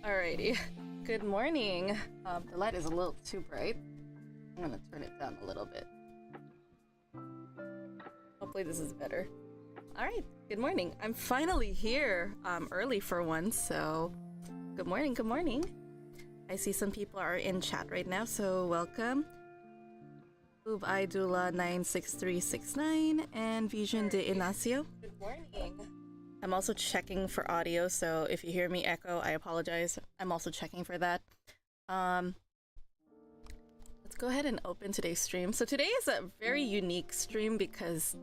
Alrighty. Good morning. The light is a little too bright. I'm gonna turn it down a little bit. Hopefully this is better. Alright, good morning. I'm finally here early for once, so good morning, good morning. I see some people are in chat right now, so welcome. Ubaidullah 96369 and Vision de Inacio. Good morning. I'm also checking for audio, so if you hear me echo, I apologize. I'm also checking for that. Let's go ahead and open today's stream. So today is a very unique stream because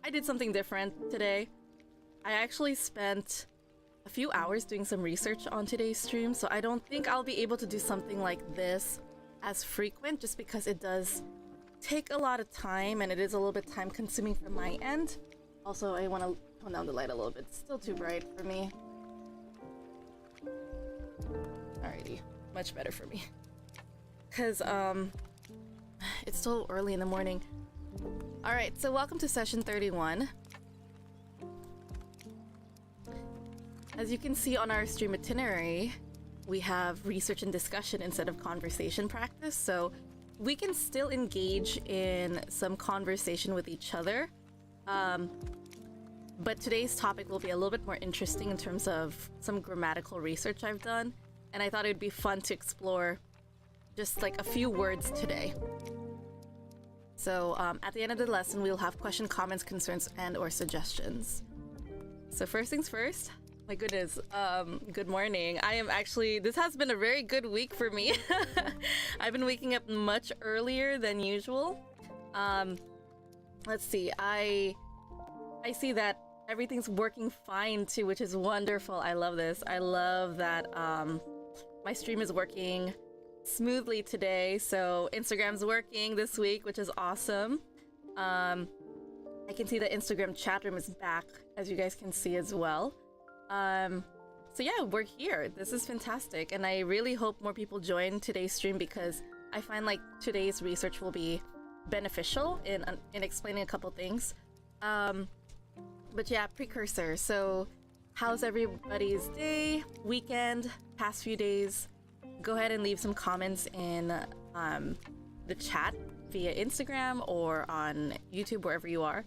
I did something different today. I actually spent a few hours doing some research on today's stream, so I don't think I'll be able to do something like this as frequent just because it does take a lot of time and it is a little bit time consuming from my end. Also, I want to tone down the light a little bit. It's still too bright for me. Alrighty, much better for me. Cause it's still early in the morning. Alright, so welcome to session 31. As you can see on our stream itinerary, we have research and discussion instead of conversation practice, so we can still engage in some conversation with each other. But today's topic will be a little bit more interesting in terms of some grammatical research I've done, and I thought it would be fun to explore just like a few words today. So at the end of the lesson, we'll have question, comments, concerns, and or suggestions. So first things first, my goodness, good morning. I am actually, this has been a very good week for me. I've been waking up much earlier than usual. Let's see, I see that everything's working fine too, which is wonderful. I love this. I love that my stream is working smoothly today. So Instagram's working this week, which is awesome. I can see the Instagram chat room is back, as you guys can see as well. So yeah, we're here. This is fantastic, and I really hope more people join today's stream because I find like today's research will be beneficial in explaining a couple things. But yeah, precursor. So how's everybody's day, weekend, past few days? Go ahead and leave some comments in the chat via Instagram or on YouTube, wherever you are.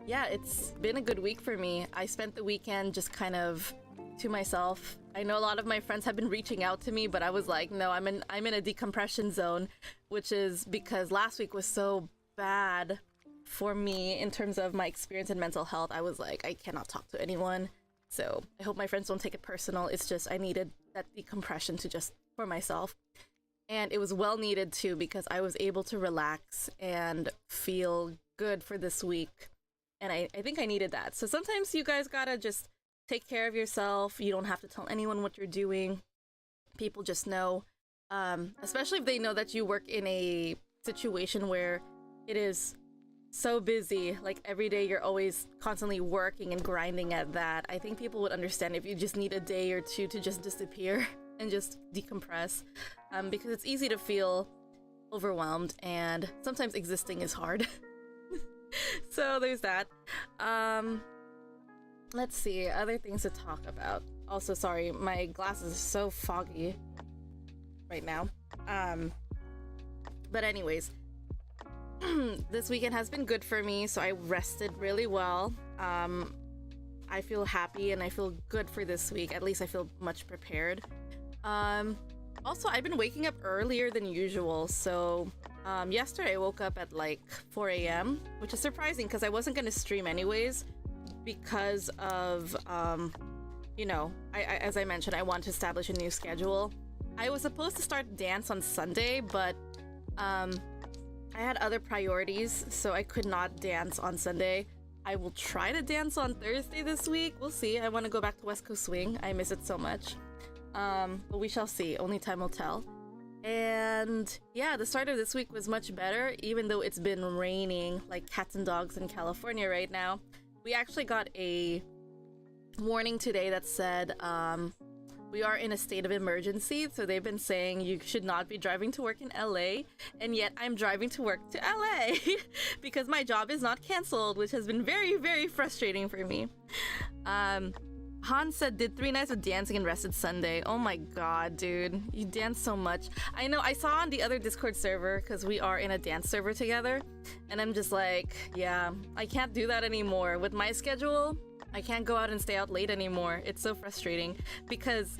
Yeah, it's been a good week for me. I spent the weekend just kind of to myself. I know a lot of my friends have been reaching out to me, but I was like, no, I'm in a decompression zone, which is because last week was so bad for me in terms of my experience in mental health. I was like, I cannot talk to anyone. So I hope my friends don't take it personal. It's just I needed that decompression to just for myself. And it was well needed too because I was able to relax and feel good for this week. And I think I needed that. So sometimes you guys gotta just take care of yourself. You don't have to tell anyone what you're doing. People just know. Especially if they know that you work in a situation where it is so busy, like every day you're always constantly working and grinding at that. I think people would understand if you just need a day or two to just disappear and just decompress, because it's easy to feel overwhelmed and sometimes existing is hard. So there's that. Let's see, other things to talk about. Also, sorry, my glasses are so foggy right now. But anyways, this weekend has been good for me, so I rested really well. I feel happy and I feel good for this week. At least I feel much prepared. Also, I've been waking up earlier than usual, so yesterday I woke up at like 4 a.m., which is surprising because I wasn't going to stream anyways because of, you know, as I mentioned, I want to establish a new schedule. I was supposed to start dance on Sunday, but I had other priorities, so I could not dance on Sunday. I will try to dance on Thursday this week. We'll see. I want to go back to West Coast Swing. I miss it so much. But we shall see. Only time will tell. And yeah, the start of this week was much better, even though it's been raining like cats and dogs in California right now. We actually got a warning today that said we are in a state of emergency, so they've been saying you should not be driving to work in LA, and yet I'm driving to work to LA because my job is not canceled, which has been very, very frustrating for me. Han said, did 3 nights of dancing and rested Sunday. Oh my god, dude. You dance so much. I know, I saw on the other Discord server, because we are in a dance server together, and I'm just like, yeah, I can't do that anymore. With my schedule, I can't go out and stay out late anymore. It's so frustrating, because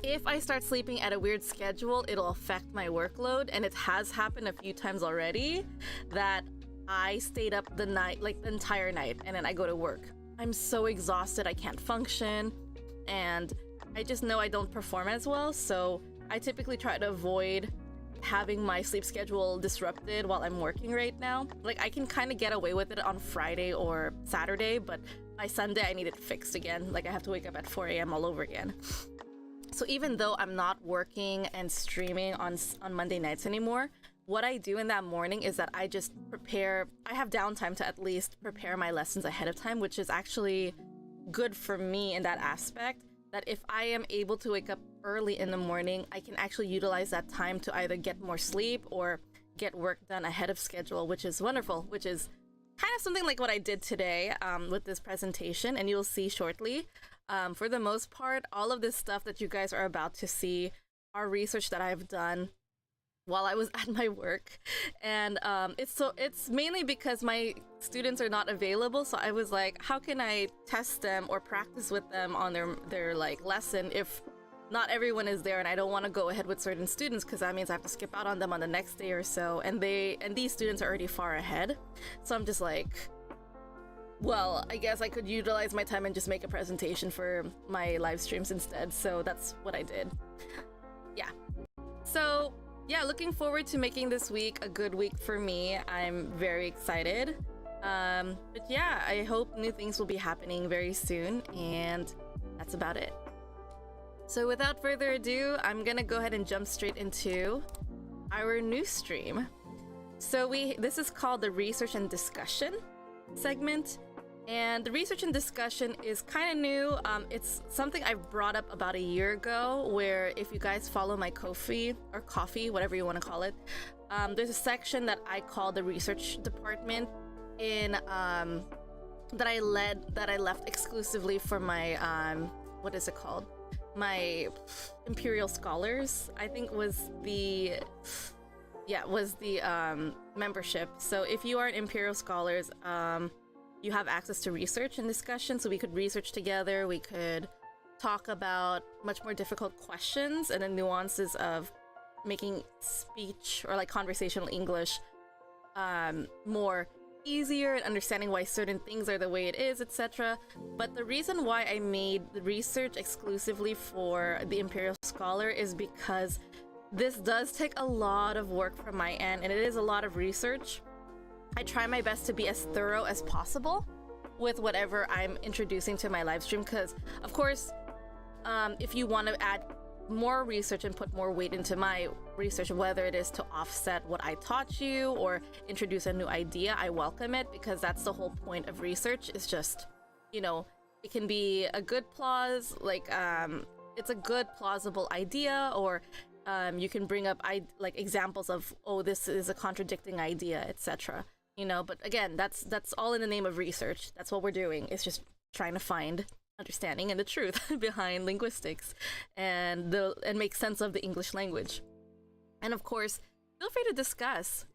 if I start sleeping at a weird schedule, it'll affect my workload, and it has happened a few times already, that I stayed up the night, like the entire night, and then I go to work. I'm so exhausted, I can't function, and I just know I don't perform as well, so I typically try to avoid having my sleep schedule disrupted while I'm working right now. Like, I can kind of get away with it on Friday or Saturday, but by Sunday I need it fixed again. Like, I have to wake up at 4 a.m. all over again. So even though I'm not working and streaming on Monday nights anymore, what I do in that morning is that I just prepare. I have downtime to at least prepare my lessons ahead of time, which is actually good for me in that aspect, that if I am able to wake up early in the morning, I can actually utilize that time to either get more sleep or get work done ahead of schedule, which is wonderful, which is kind of something like what I did today with this presentation, and you'll see shortly. For the most part, all of this stuff that you guys are about to see are research that I've done while I was at my work, and it's mainly because my students are not available, so I was like, how can I test them or practice with them on their like lesson if not everyone is there, and I don't want to go ahead with certain students because that means I have to skip out on them on the next day or so, and these students are already far ahead. So I'm just like, well, I guess I could utilize my time and just make a presentation for my live streams instead. So that's what I did. Yeah. So yeah, looking forward to making this week a good week for me. I'm very excited. But yeah, I hope new things will be happening very soon, and that's about it. So without further ado, I'm gonna go ahead and jump straight into our new stream. So this is called the Research and Discussion segment. And the research and discussion is kind of new. It's something I've brought up about a year ago, where if you guys follow my Ko-fi or coffee, whatever you want to call it, there's a section that I call the research department in that I left exclusively for my what is it called? My Imperial Scholars, I think was the membership. So if you are an Imperial Scholars, you have access to research and discussion, so we could research together, we could talk about much more difficult questions and the nuances of making speech or like conversational English more easier and understanding why certain things are the way it is, etc. But the reason why I made the research exclusively for the Imperial Scholar is because this does take a lot of work from my end, and it is a lot of research. I try my best to be as thorough as possible with whatever I'm introducing to my live stream, because of course, if you want to add more research and put more weight into my research, whether it is to offset what I taught you or introduce a new idea, I welcome it, because that's the whole point of research. Is just, you know, it can be a good it's a good plausible idea, or you can bring up examples of, oh, this is a contradicting idea, etc. You know, but again, that's all in the name of research. That's what we're doing. It's just trying to find understanding and the truth behind linguistics and make sense of the English language. And of course, feel free to discuss.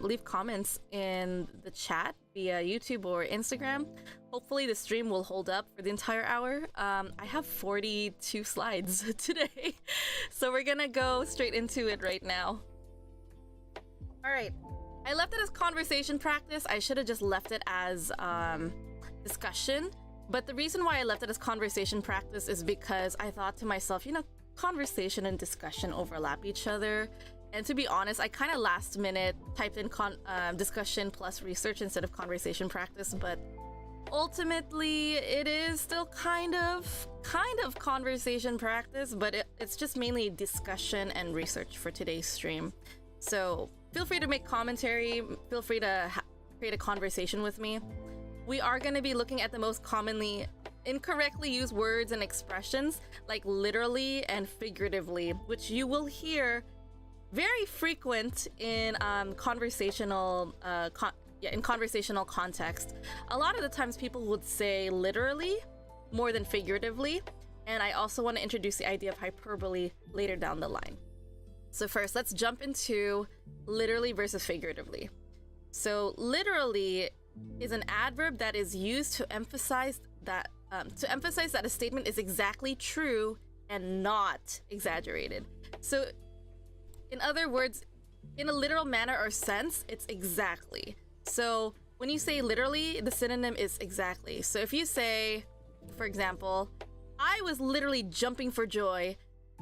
Leave comments in the chat via YouTube or Instagram. Hopefully the stream will hold up for the entire hour. I have 42 slides today, so we're gonna go straight into it right now. All right, I left it as conversation practice. I should have just left it as discussion. But the reason why I left it as conversation practice is because I thought to myself, you know, conversation and discussion overlap each other. And to be honest, I kind of last minute typed in discussion plus research instead of conversation practice, but ultimately it is still kind of conversation practice, but it's just mainly discussion and research for today's stream. So feel free to make commentary, feel free to create a conversation with me. We are going to be looking at the most commonly incorrectly used words and expressions, like literally and figuratively, which you will hear very frequent in conversational context. A lot of the times people would say literally, more than figuratively. And I also want to introduce the idea of hyperbole later down the line. So first, let's jump into literally versus figuratively. So literally is an adverb that is used to emphasize that a statement is exactly true and not exaggerated. So in other words, in a literal manner or sense, it's exactly. So when you say literally, the synonym is exactly. So if you say, for example, I was literally jumping for joy,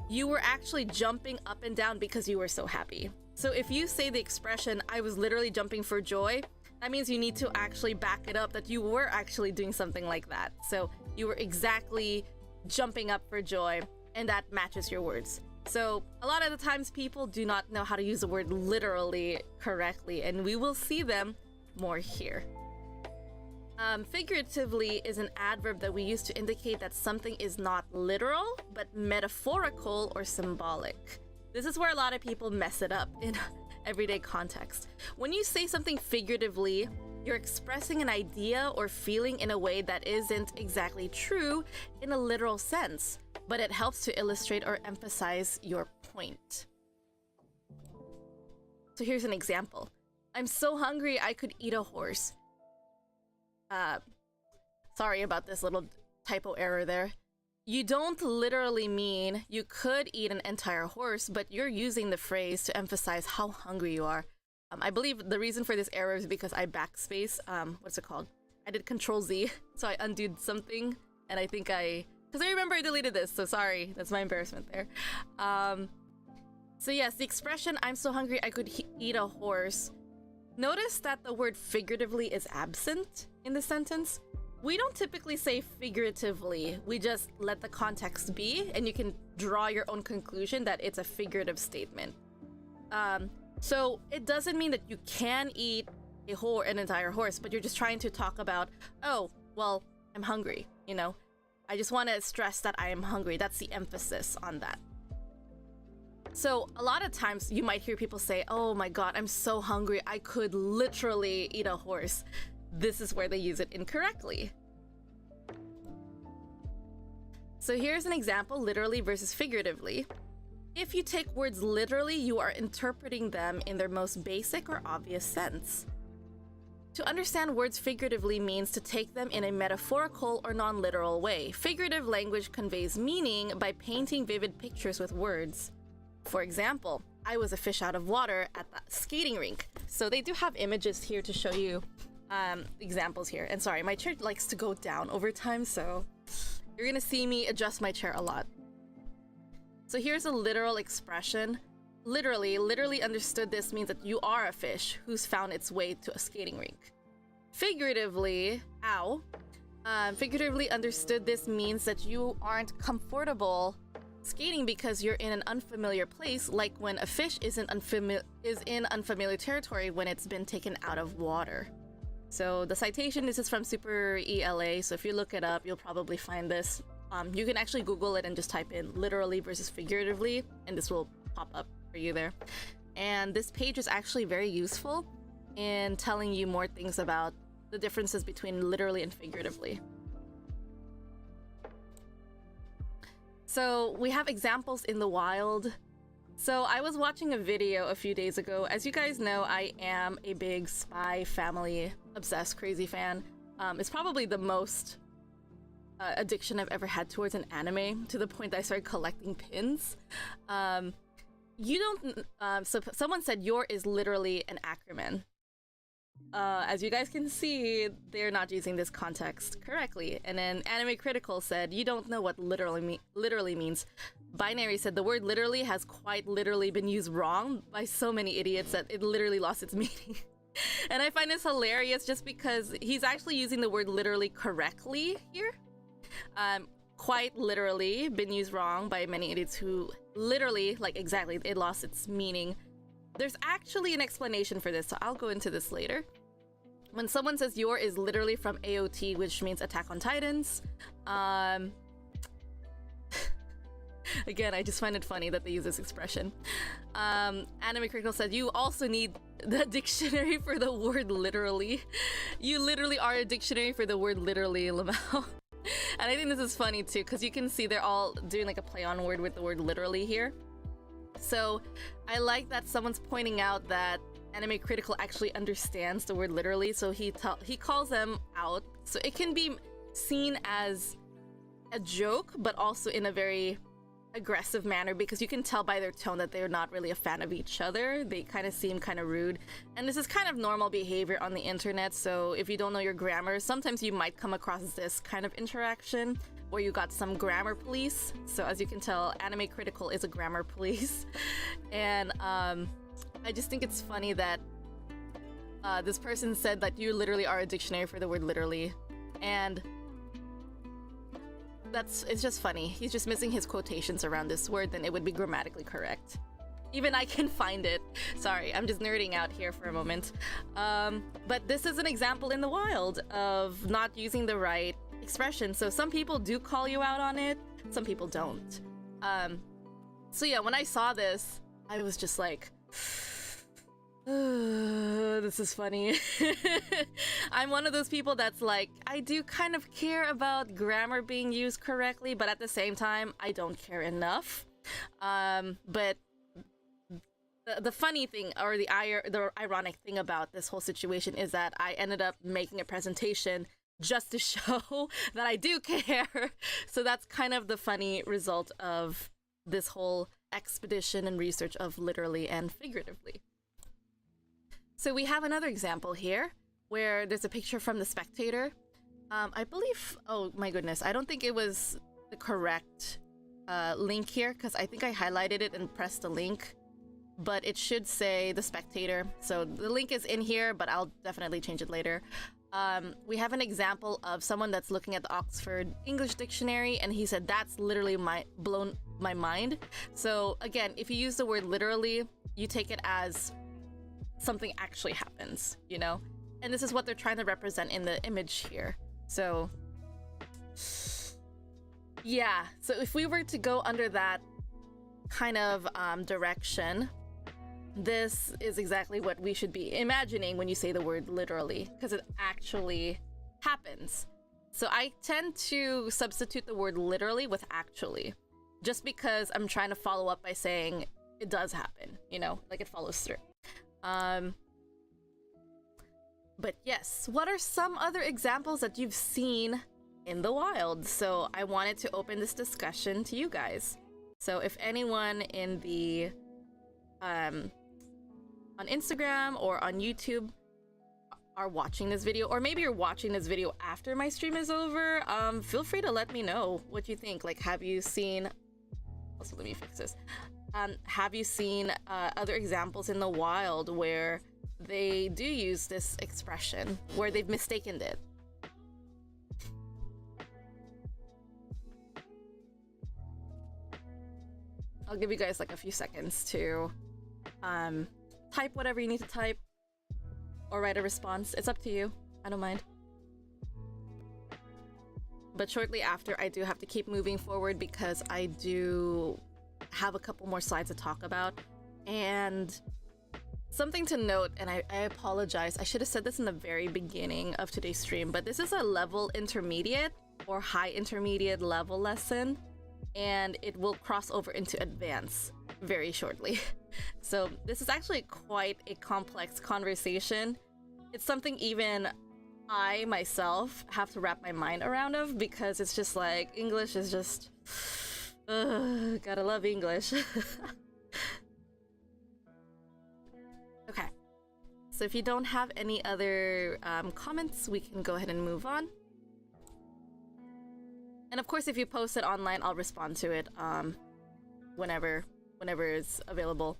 you were actually jumping up and down because you were so happy. So if you say the expression, I was literally jumping for joy, that means you need to actually back it up that you were actually doing something like that. So you were exactly jumping up for joy, and that matches your words. So a lot of the times people do not know how to use the word literally correctly, and we will see them more here. Figuratively is an adverb that we use to indicate that something is not literal, but metaphorical or symbolic. This is where a lot of people mess it up in everyday context. When you say something figuratively, you're expressing an idea or feeling in a way that isn't exactly true in a literal sense, but it helps to illustrate or emphasize your point. So here's an example. I'm so hungry I could eat a horse. Sorry about this little typo error there. You don't literally mean you could eat an entire horse, but you're using the phrase to emphasize how hungry you are. I believe the reason for this error is because I backspace, what's it called? I did Control Z, so I undid something, and I think because I remember I deleted this, so sorry, that's my embarrassment there. So yes, the expression, I'm so hungry I could eat a horse. Notice that the word figuratively is absent in the sentence. We don't typically say figuratively, we just let the context be, and you can draw your own conclusion that it's a figurative statement. So it doesn't mean that you can eat an entire horse, but you're just trying to talk about, oh, well, I'm hungry, you know? I just want to stress that I am hungry. That's the emphasis on that. So a lot of times you might hear people say, oh my god, I'm so hungry, I could literally eat a horse. This is where they use it incorrectly. So here's an example, literally versus figuratively. If you take words literally, you are interpreting them in their most basic or obvious sense. To understand words figuratively means to take them in a metaphorical or non-literal way. Figurative language conveys meaning by painting vivid pictures with words. For example, I was a fish out of water at the skating rink. So they do have images here to show you examples here. And sorry, my chair likes to go down over time, so you're gonna see me adjust my chair a lot. So here's a literal expression. Literally understood, this means that you are a fish who's found its way to a skating rink. Figuratively, figuratively understood, this means that you aren't comfortable skating because you're in an unfamiliar place, like when a fish is in unfamiliar territory when it's been taken out of water. So the citation, this is from Super ELA, so if you look it up, you'll probably find this. You can actually Google it and just type in literally versus figuratively, and this will pop up for you there. And this page is actually very useful in telling you more things about the differences between literally and figuratively. So we have examples in the wild. So I was watching a video a few days ago. As you guys know, I am a big Spy Family obsessed crazy fan. It's probably the most addiction I've ever had towards an anime, to the point that I started collecting pins. So someone said your is literally an acronym. As you guys can see, they're not using this context correctly. And then Anime Critical said, you don't know what literally means. Binary said the word literally has quite literally been used wrong by so many idiots that it literally lost its meaning. And I find this hilarious just because he's actually using the word literally correctly here. Quite literally been used wrong by many idiots who literally, like exactly, it lost its meaning. There's actually an explanation for this, so I'll go into this later. When someone says your is literally from AOT, which means Attack on Titans, again, I just find it funny that they use this expression. Anime Critical said, you also need the dictionary for the word literally. You literally are a dictionary for the word literally, Lamau. And I think this is funny too, because you can see they're all doing like a play on word with the word literally here. So I like that someone's pointing out that Anime Critical actually understands the word literally, so he calls them out. So it can be seen as a joke, but also in a very aggressive manner, because you can tell by their tone that they're not really a fan of each other. They kind of seem kind of rude, and this is kind of normal behavior on the internet. So if you don't know your grammar, sometimes you might come across this kind of interaction where you got some grammar police. So as you can tell, Anime Critical is a grammar police. And I just think it's funny that this person said that you literally are a dictionary for the word literally, and it's just funny. He's just missing his quotations around this word, then it would be grammatically correct. Even I can find it. Sorry, I'm just nerding out here for a moment. But this is an example in the wild of not using the right expression. So some people do call you out on it, some people don't. So yeah, when I saw this, I was just like, this is funny. I'm one of those people that's like, I do kind of care about grammar being used correctly, but at the same time, I don't care enough. But the funny thing, or the ironic thing about this whole situation is that I ended up making a presentation just to show that I do care. So that's kind of the funny result of this whole expedition and research of literally and figuratively. So we have another example here where there's a picture from The Spectator. I believe, oh my goodness, I don't think it was the correct link here, because I think I highlighted it and pressed the link, but it should say The Spectator. So the link is in here, but I'll definitely change it later. We have an example of someone that's looking at the Oxford English Dictionary, and he said that's literally blown my mind. So again, if you use the word literally, you take it as something actually happens, you know? And this is what they're trying to represent in the image here. So yeah, so if we were to go under that kind of direction, this is exactly what we should be imagining when you say the word literally, because it actually happens. So I tend to substitute the word literally with actually, just because I'm trying to follow up by saying it does happen, you know, like it follows through. But yes, what are some other examples that you've seen in the wild? So I wanted to open this discussion to you guys. So if anyone in the on Instagram or on YouTube are watching this video, or maybe you're watching this video after my stream is over, feel free to let me know what you think. Like, have you seen, also let me fix this, have you seen other examples in the wild where they do use this expression, where they've mistaken it? I'll give you guys like a few seconds to type whatever you need to type or write a response. It's up to you. I don't mind. But shortly after, I do have to keep moving forward because I do have a couple more slides to talk about. And something to note, and I apologize, I should have said this in the very beginning of today's stream, but this is a level intermediate or high intermediate level lesson, and it will cross over into advanced very shortly. So this is actually quite a complex conversation. It's something even I myself have to wrap my mind around of, because it's just like, English is just, gotta love English. Okay, so if you don't have any other comments, we can go ahead and move on. And of course, if you post it online, I'll respond to it whenever it's available.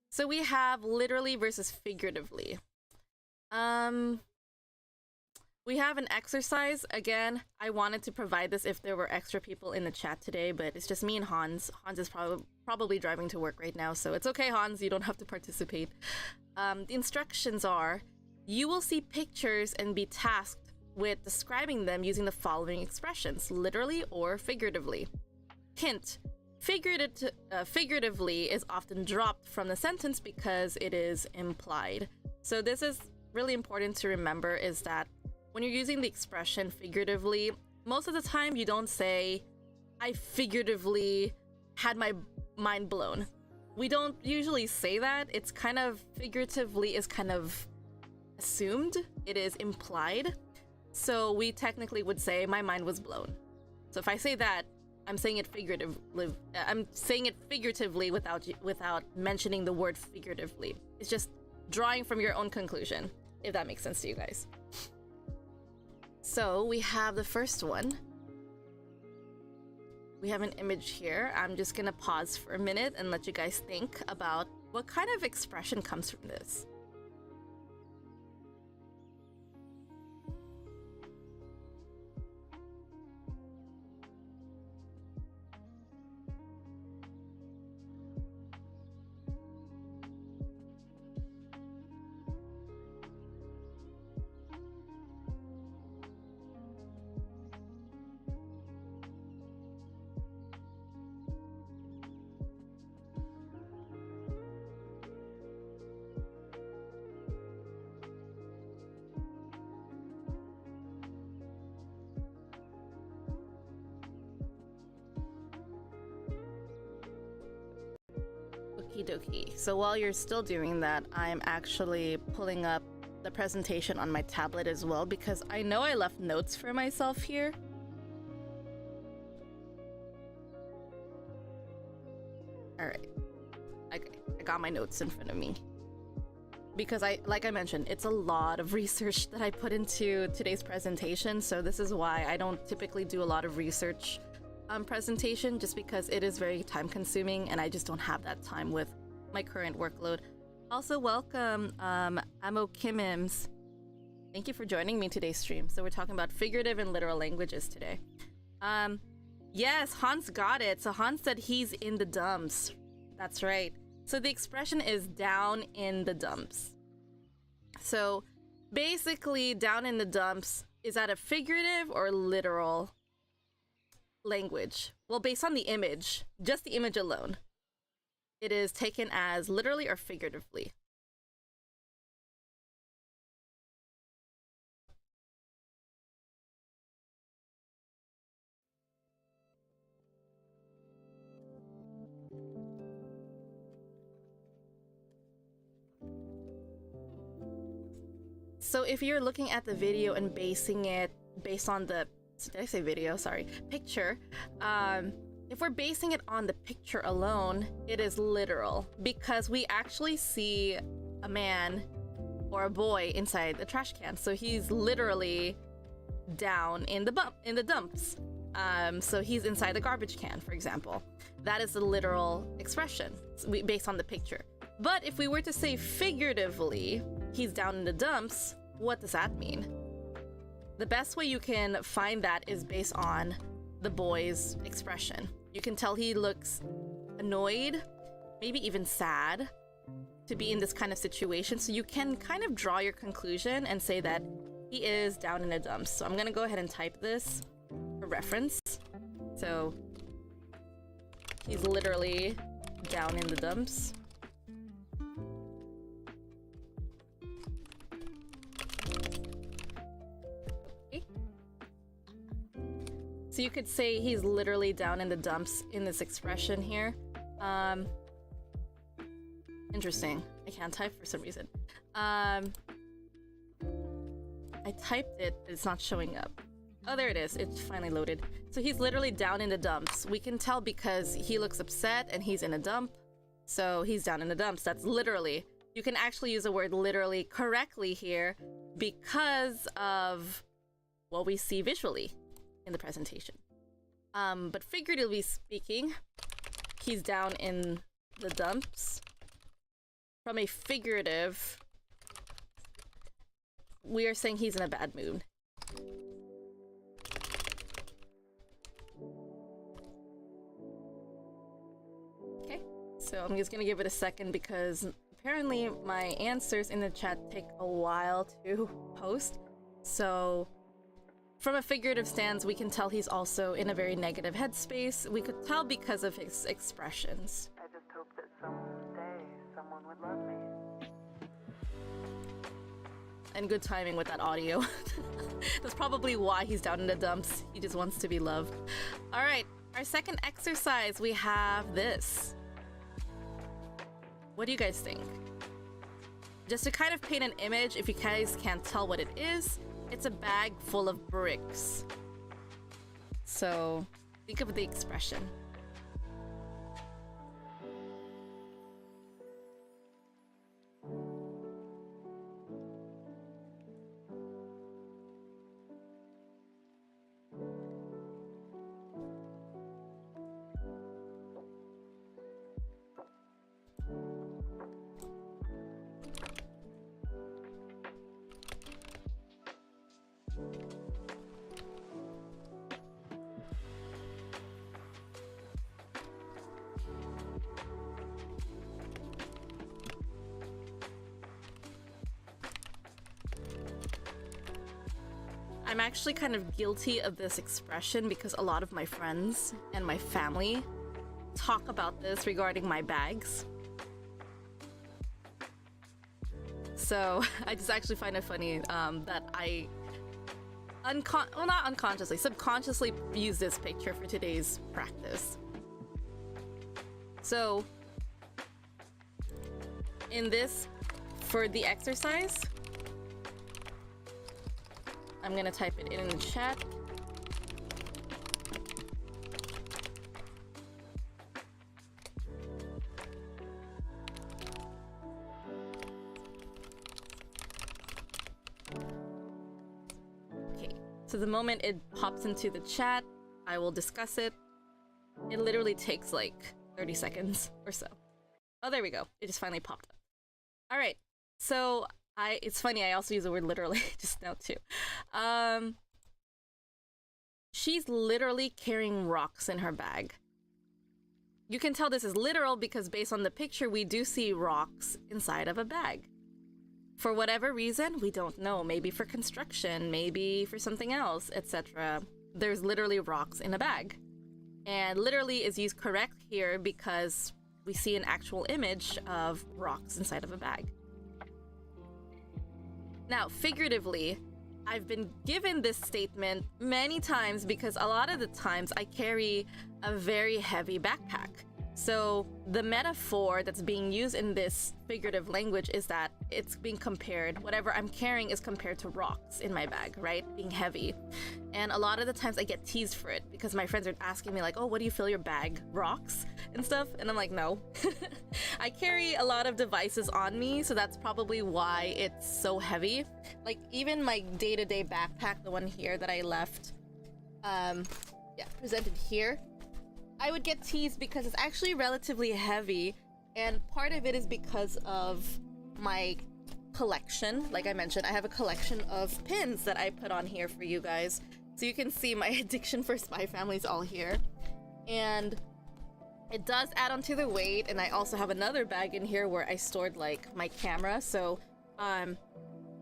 So we have literally versus figuratively. We have an exercise. Again, I wanted to provide this if there were extra people in the chat today, but it's just me and Hans. Hans is probably driving to work right now, so it's okay, Hans, you don't have to participate. The instructions are, you will see pictures and be tasked with describing them using the following expressions, literally or figuratively. Hint, figuratively is often dropped from the sentence because it is implied. So this is really important to remember, is that when you're using the expression figuratively, most of the time you don't say, I figuratively had my mind blown. We don't usually say that. It's kind of figuratively is kind of assumed. It is implied. So we technically would say my mind was blown. So if I say that, I'm saying it figuratively. I'm saying it figuratively without mentioning the word figuratively. It's just drawing from your own conclusion, if that makes sense to you guys. So we have the first one. We have an image here. I'm just gonna pause for a minute and let you guys think about what kind of expression comes from this. Okie dokie. So while you're still doing that, I'm actually pulling up the presentation on my tablet as well, because I know I left notes for myself here. Alright. Okay, I got my notes in front of me. Because like I mentioned, it's a lot of research that I put into today's presentation, so this is why I don't typically do a lot of research presentation, just because it is very time consuming and I just don't have that time with my current workload. Also, welcome Amo Kimims. Thank you for joining me today's stream. So we're talking about figurative and literal languages today. Yes, Hans got it. So Hans said he's in the dumps. That's right. So the expression is down in the dumps. So basically, down in the dumps, is that a figurative or literal language? Well, based on the image, just the image alone, it is taken as literally or figuratively. So if you're looking at the video and basing it based on the, did I say video? Sorry, picture. If we're basing it on the picture alone, it is literal, because we actually see a man or a boy inside the trash can. So he's literally down in the dumps. So he's inside the garbage can, for example. That is the literal expression based on the picture. But if we were to say figuratively, he's down in the dumps, what does that mean? The best way you can find that is based on the boy's expression. You can tell he looks annoyed, maybe even sad to be in this kind of situation. So you can kind of draw your conclusion and say that he is down in the dumps. So I'm gonna go ahead and type this for reference. So he's literally down in the dumps. So you could say he's literally down in the dumps in this expression here. Interesting. I can't type for some reason. I typed it, but it's not showing up. Oh, there it is. It's finally loaded. So he's literally down in the dumps. We can tell because he looks upset and he's in a dump. So he's down in the dumps. That's literally. You can actually use the word literally correctly here because of what we see visually in the presentation. But figuratively speaking, he's down in the dumps. From a figurative, we are saying he's in a bad mood. Okay, so I'm just gonna give it a second because apparently my answers in the chat take a while to post. So from a figurative stance, we can tell he's also in a very negative headspace. We could tell because of his expressions. I just hope that someday someone would love me. And good timing with that audio. That's probably why he's down in the dumps. He just wants to be loved. All right, our second exercise, we have this. What do you guys think? Just to kind of paint an image, if you guys can't tell what it is, it's a bag full of bricks. So think of the expression. I'm actually kind of guilty of this expression because a lot of my friends and my family talk about this regarding my bags. So I just actually find it funny that I not unconsciously, subconsciously use this picture for today's practice. So in this, for the exercise, I'm gonna type it in the chat. Okay, so the moment it pops into the chat, I will discuss it. It literally takes like 30 seconds or so. Oh, there we go. It just finally popped up. All right, so it's funny, I also use the word literally just now too. She's literally carrying rocks in her bag. You can tell this is literal because based on the picture, we do see rocks inside of a bag. For whatever reason, we don't know. Maybe for construction, maybe for something else, etc. There's literally rocks in a bag. And literally is used correct here because we see an actual image of rocks inside of a bag. Now, figuratively, I've been given this statement many times because a lot of the times I carry a very heavy backpack. So the metaphor that's being used in this figurative language is that it's being compared, whatever I'm carrying is compared to rocks in my bag, right? Being heavy. And a lot of the times I get teased for it because my friends are asking me like, oh, what do you fill your bag? Rocks and stuff? And I'm like, no. I carry a lot of devices on me, so that's probably why it's so heavy. Like even my day-to-day backpack, the one here that I left, presented here, I would get teased because it's actually relatively heavy, and part of it is because of my collection. Like I mentioned, I have a collection of pins that I put on here for you guys, so you can see my addiction for Spy Family is all here, and it does add on to the weight. And I also have another bag in here where I stored like my camera, so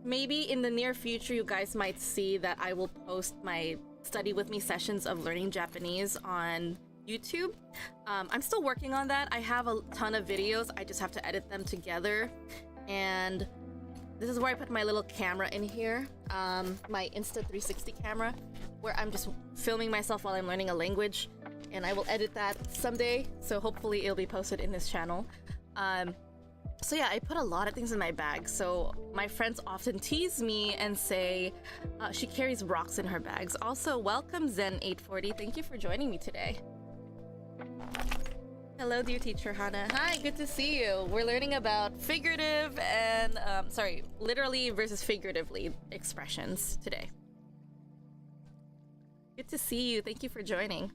maybe in the near future you guys might see that I will post my study with me sessions of learning Japanese on YouTube. I'm still working on that. I have a ton of videos, I just have to edit them together. And this is where I put my little camera in here, my Insta360 camera, where I'm just filming myself while I'm learning a language, and I will edit that someday, so hopefully it'll be posted in this channel. So yeah, I put a lot of things in my bag, so my friends often tease me and say she carries rocks in her bags. Also, welcome Zen840, thank you for joining me today. Hello, dear teacher Hannah. Hi, good to see you. We're learning about figurative and, literally versus figuratively expressions today. Good to see you. Thank you for joining.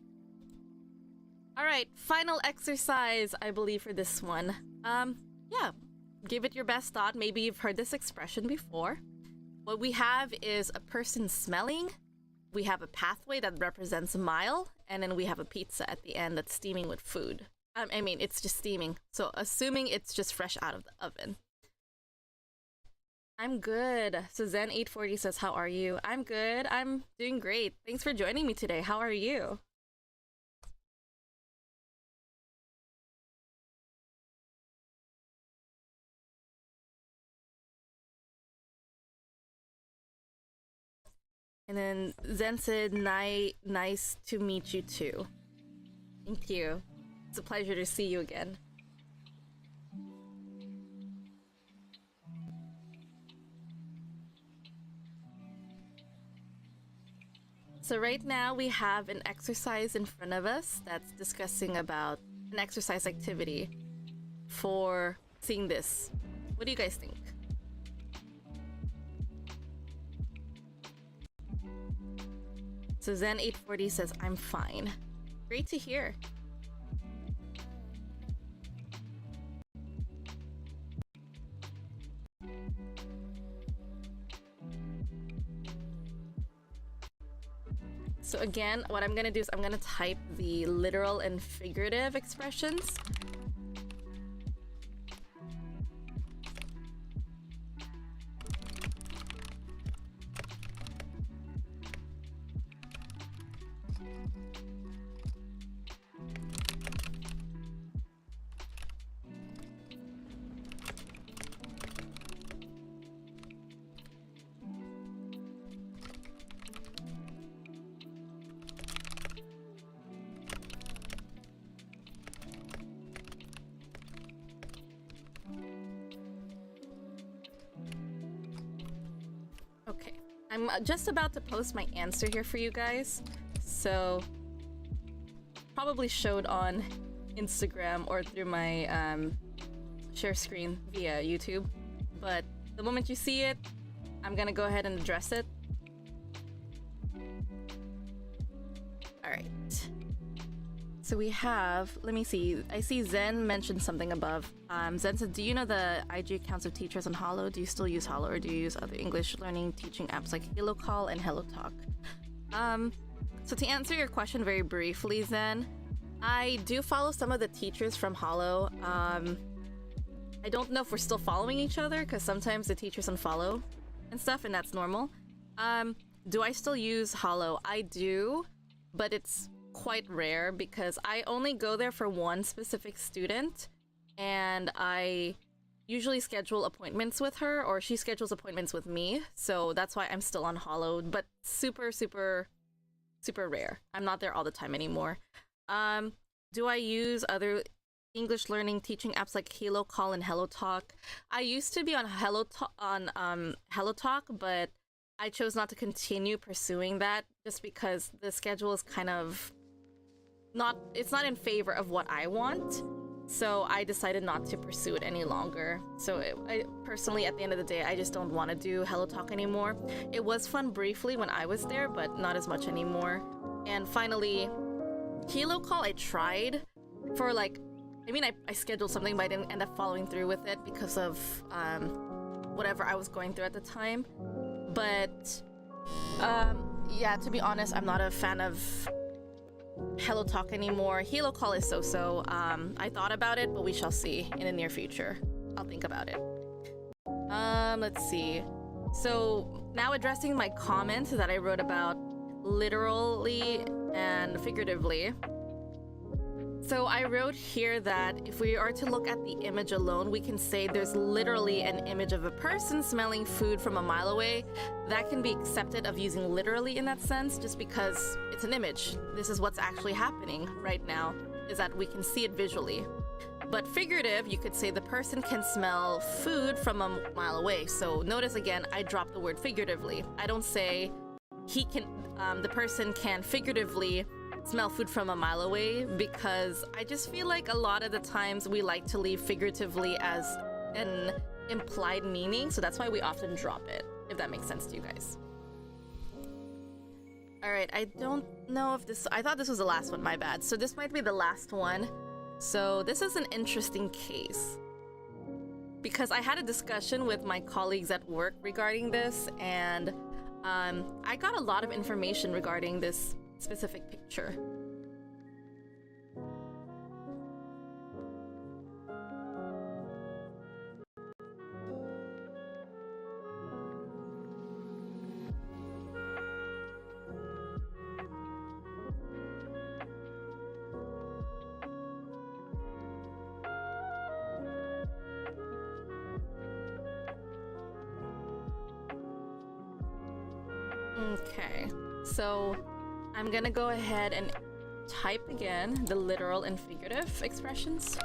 All right, final exercise, I believe, for this one. Yeah, give it your best thought. Maybe you've heard this expression before. What we have is a person smelling. We have a pathway that represents a mile, and then we have a pizza at the end that's steaming with food. I mean, it's just steaming, so assuming it's just fresh out of the oven. I'm good. So Zen840 says, how are you? I'm good. I'm doing great. Thanks for joining me today. How are you? And then Zen said, nice to meet you too. Thank you. It's a pleasure to see you again. So right now we have an exercise in front of us that's discussing about an exercise activity for seeing this. What do you guys think? So Zen840 says, I'm fine. Great to hear. So again, what I'm gonna do is I'm gonna type the literal and figurative expressions. Okay, I'm just about to post my answer here for you guys. So, probably showed on Instagram or through my share screen via YouTube. But the moment you see it, I'm gonna go ahead and address it. Alright. So we have, let me see, I see Zen mentioned something above. Zen said, do you know the IG accounts of teachers on Holo? Do you still use Holo, or do you use other English learning teaching apps like HelloCall and HelloTalk? So to answer your question very briefly, Zen, I do follow some of the teachers from Holo. I don't know if we're still following each other, because sometimes the teachers unfollow and stuff, and that's normal. Do I still use Holo? I do, but it's quite rare because I only go there for one specific student, and I usually schedule appointments with her, or she schedules appointments with me, so that's why I'm still on Holo, but super rare. I'm not there all the time anymore. Do I use other English learning teaching apps like HelloCall and HelloTalk? I used to be on HelloTalk, but I chose not to continue pursuing that just because the schedule is kind of it's not in favor of what I want. So I decided not to pursue it any longer. So I personally, at the end of the day, I just don't want to do HelloTalk anymore. It was fun briefly when I was there, but not as much anymore. And finally, HelloCall I tried for like, I scheduled something, but I didn't end up following through with it because of whatever I was going through at the time. But yeah, to be honest, I'm not a fan of HelloTalk anymore. HelloCall is so-so. I thought about it, but we shall see in the near future. I'll think about it. Let's see. So now addressing my comment that I wrote about literally and figuratively. So I wrote here that if we are to look at the image alone, we can say there's literally an image of a person smelling food from a mile away. That can be accepted of using literally in that sense, just because it's an image. This is what's actually happening right now, is that we can see it visually. But figurative, you could say the person can smell food from a mile away. So notice again, I dropped the word figuratively. I don't say the person can figuratively smell food from a mile away, because I just feel like a lot of the times we like to leave figuratively as an implied meaning, so that's why we often drop it, if that makes sense to you guys. Alright, I don't know if I thought this was the last one, my bad. So this might be the last one. So this is an interesting case, because I had a discussion with my colleagues at work regarding this, and I got a lot of information regarding this specific picture. Okay, so I'm gonna go ahead and type again the literal and figurative expressions.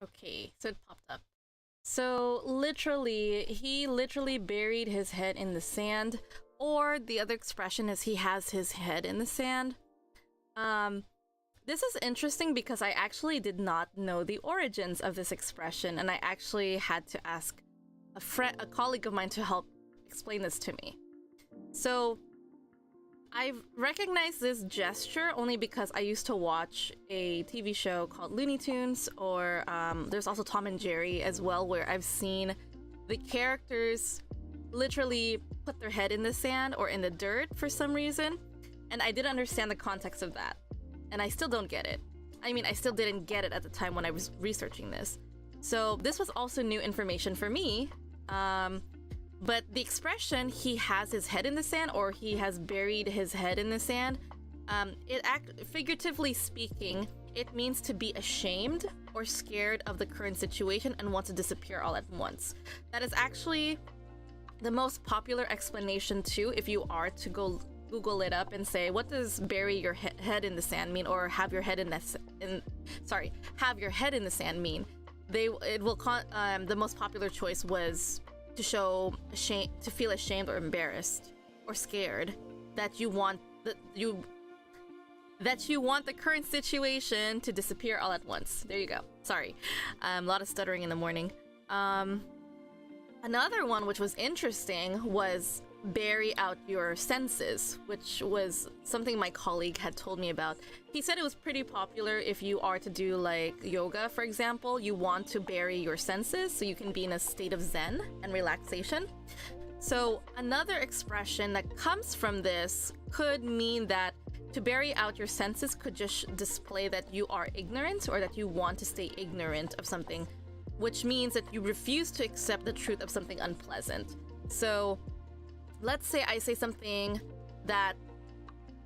Okay, so it popped up. So literally, he literally buried his head in the sand, or the other expression is he has his head in the sand. This is interesting because I actually did not know the origins of this expression, and I actually had to ask a colleague of mine to help explain this to me. So I've recognized this gesture only because I used to watch a TV show called Looney Tunes, or there's also Tom and Jerry as well, where I've seen the characters literally put their head in the sand or in the dirt for some reason, and I didn't understand the context of that, and I still don't get it. I mean, I still didn't get it at the time when I was researching this. So this was also new information for me. But the expression, he has his head in the sand, or he has buried his head in the sand, figuratively speaking, it means to be ashamed or scared of the current situation and want to disappear all at once. That is actually the most popular explanation too, if you are to go Google it up and say, what does bury your head in the sand mean, or have your head have your head in the sand mean? The most popular choice was to show shame, to feel ashamed or embarrassed or scared that you want the current situation to disappear all at once. There you go. Sorry, a lot of stuttering in the morning. Another one which was interesting was bury out your senses, which was something my colleague had told me about. He said it was pretty popular if you are to do like yoga, for example. You want to bury your senses so you can be in a state of zen and relaxation. So another expression that comes from this could mean that to bury out your senses could just display that you are ignorant, or that you want to stay ignorant of something, which means that you refuse to accept the truth of something unpleasant. So let's say I say something that,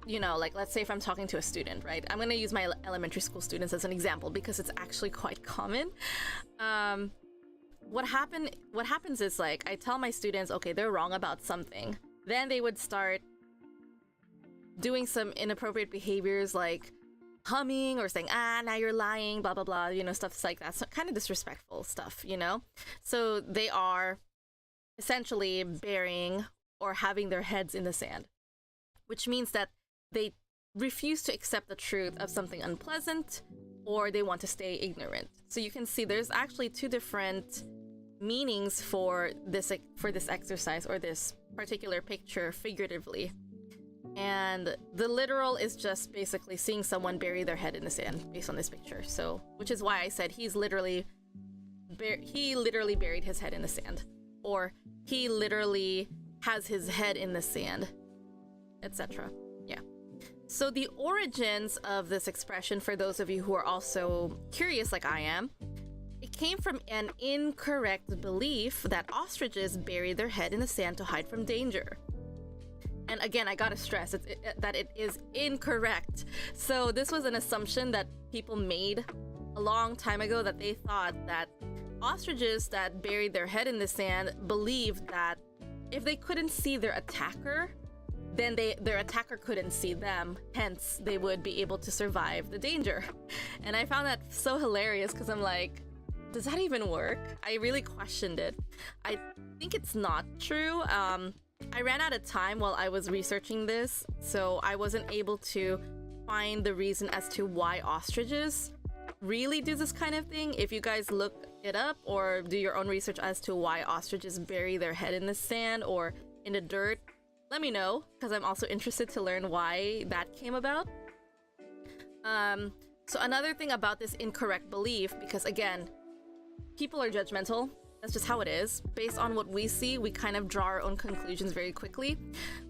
you know, like let's say if I'm talking to a student, right? I'm gonna use my elementary school students as an example because it's actually quite common. What happens is, like, I tell my students, okay, they're wrong about something. Then they would start doing some inappropriate behaviors like humming or saying, now you're lying, blah, blah, blah, you know, stuff like that. So kind of disrespectful stuff, you know? So they are essentially burying or having their heads in the sand, which means that they refuse to accept the truth of something unpleasant, or they want to stay ignorant. So you can see there's actually two different meanings for this exercise, or this particular picture figuratively. And the literal is just basically seeing someone bury their head in the sand based on this picture. So, which is why I said he literally buried his head in the sand, or he literally has his head in the sand, etc. Yeah. So the origins of this expression, for those of you who are also curious like I am, it came from an incorrect belief that ostriches bury their head in the sand to hide from danger. And again, I gotta stress that it is incorrect. So this was an assumption that people made a long time ago, that they thought that ostriches that buried their head in the sand believed that if they couldn't see their attacker, then their attacker couldn't see them, hence they would be able to survive the danger. And I found that so hilarious because I'm like, does that even work? I really questioned it. I think it's not true. I ran out of time while I was researching this, so I wasn't able to find the reason as to why ostriches really do this kind of thing. If you guys look it up or do your own research as to why ostriches bury their head in the sand or in the dirt, let me know, because I'm also interested to learn why that came about. So another thing about this incorrect belief, because again, people are judgmental. That's just how it is. Based on what we see, we kind of draw our own conclusions very quickly.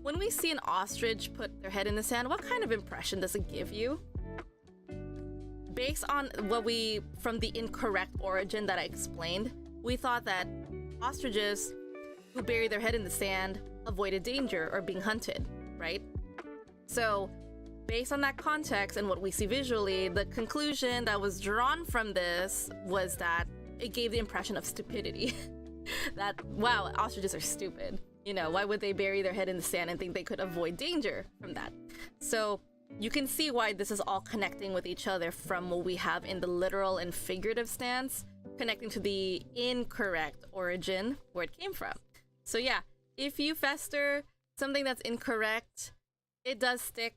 When we see an ostrich put their head in the sand, what kind of impression does it give you? Based on from the incorrect origin that I explained, we thought that ostriches who bury their head in the sand avoided danger or being hunted, right? So based on that context and what we see visually, the conclusion that was drawn from this was that it gave the impression of stupidity. That, wow, ostriches are stupid. You know, why would they bury their head in the sand and think they could avoid danger from that? So you can see why this is all connecting with each other from what we have in the literal and figurative stance, connecting to the incorrect origin where it came from. So yeah, if you fester something that's incorrect, it does stick.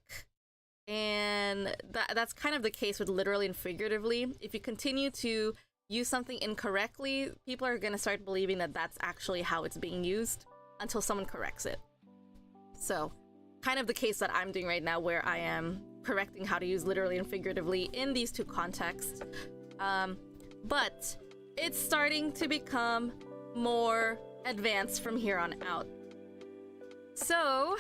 And that's kind of the case with literally and figuratively. If you continue to use something incorrectly, people are going to start believing that that's actually how it's being used until someone corrects it. So kind of the case that I'm doing right now, where I am correcting how to use literally and figuratively in these two contexts. But it's starting to become more advanced from here on out. So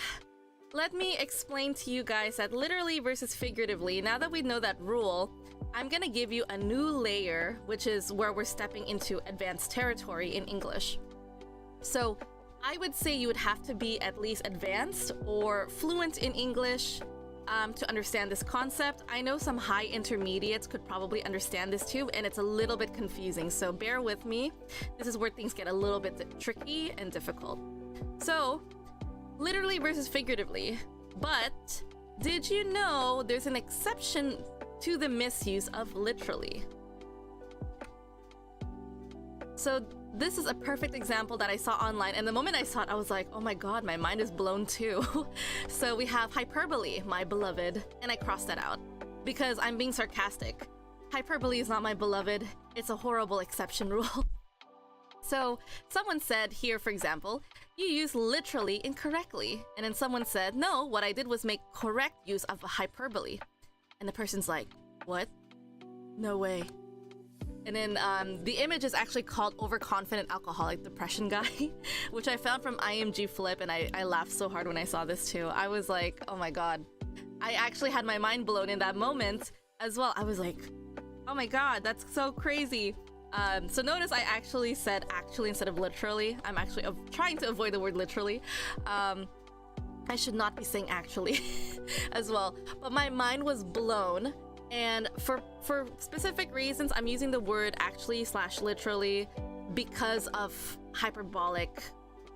let me explain to you guys that literally versus figuratively. Now that we know that rule, I'm gonna give you a new layer, which is where we're stepping into advanced territory in English. So I would say you would have to be at least advanced or fluent in English to understand this concept. I know some high intermediates could probably understand this too, and it's a little bit confusing, so bear with me. This is where things get a little bit tricky and difficult. So, literally versus figuratively. But did you know there's an exception to the misuse of literally? So this is a perfect example that I saw online, and the moment I saw it, I was like, oh my god, my mind is blown too. So we have hyperbole, my beloved, and I crossed that out because I'm being sarcastic. Hyperbole is not my beloved, it's a horrible exception rule. So someone said here, for example, you use literally incorrectly, and then someone said, no, what I did was make correct use of a hyperbole. And the person's like, what? No way. And then the image is actually called Overconfident Alcoholic Depression Guy, which I found from IMG Flip, and I laughed so hard when I saw this too. I was like, oh my god. I actually had my mind blown in that moment as well. I was like, oh my god, that's so crazy. So notice I actually said actually instead of literally. I'm actually trying to avoid the word literally. I should not be saying actually as well. But my mind was blown. And for specific reasons, I'm using the word actually / literally because of hyperbolic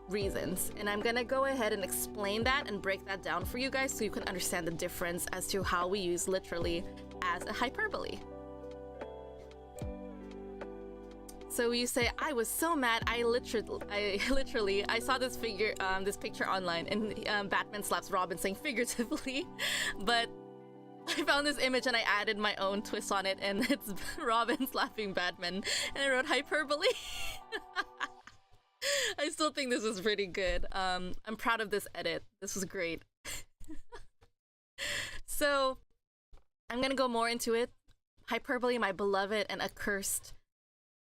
reasons. And I'm gonna go ahead and explain that and break that down for you guys so you can understand the difference as to how we use literally as a hyperbole. So you say, I was so mad, I literally saw this picture online, and Batman slaps Robin saying figuratively, but I found this image and I added my own twist on it, and it's Robin slapping Batman, and I wrote hyperbole. I still think this is pretty good. I'm proud of this edit. This was great. So I'm gonna go more into it. Hyperbole, my beloved and accursed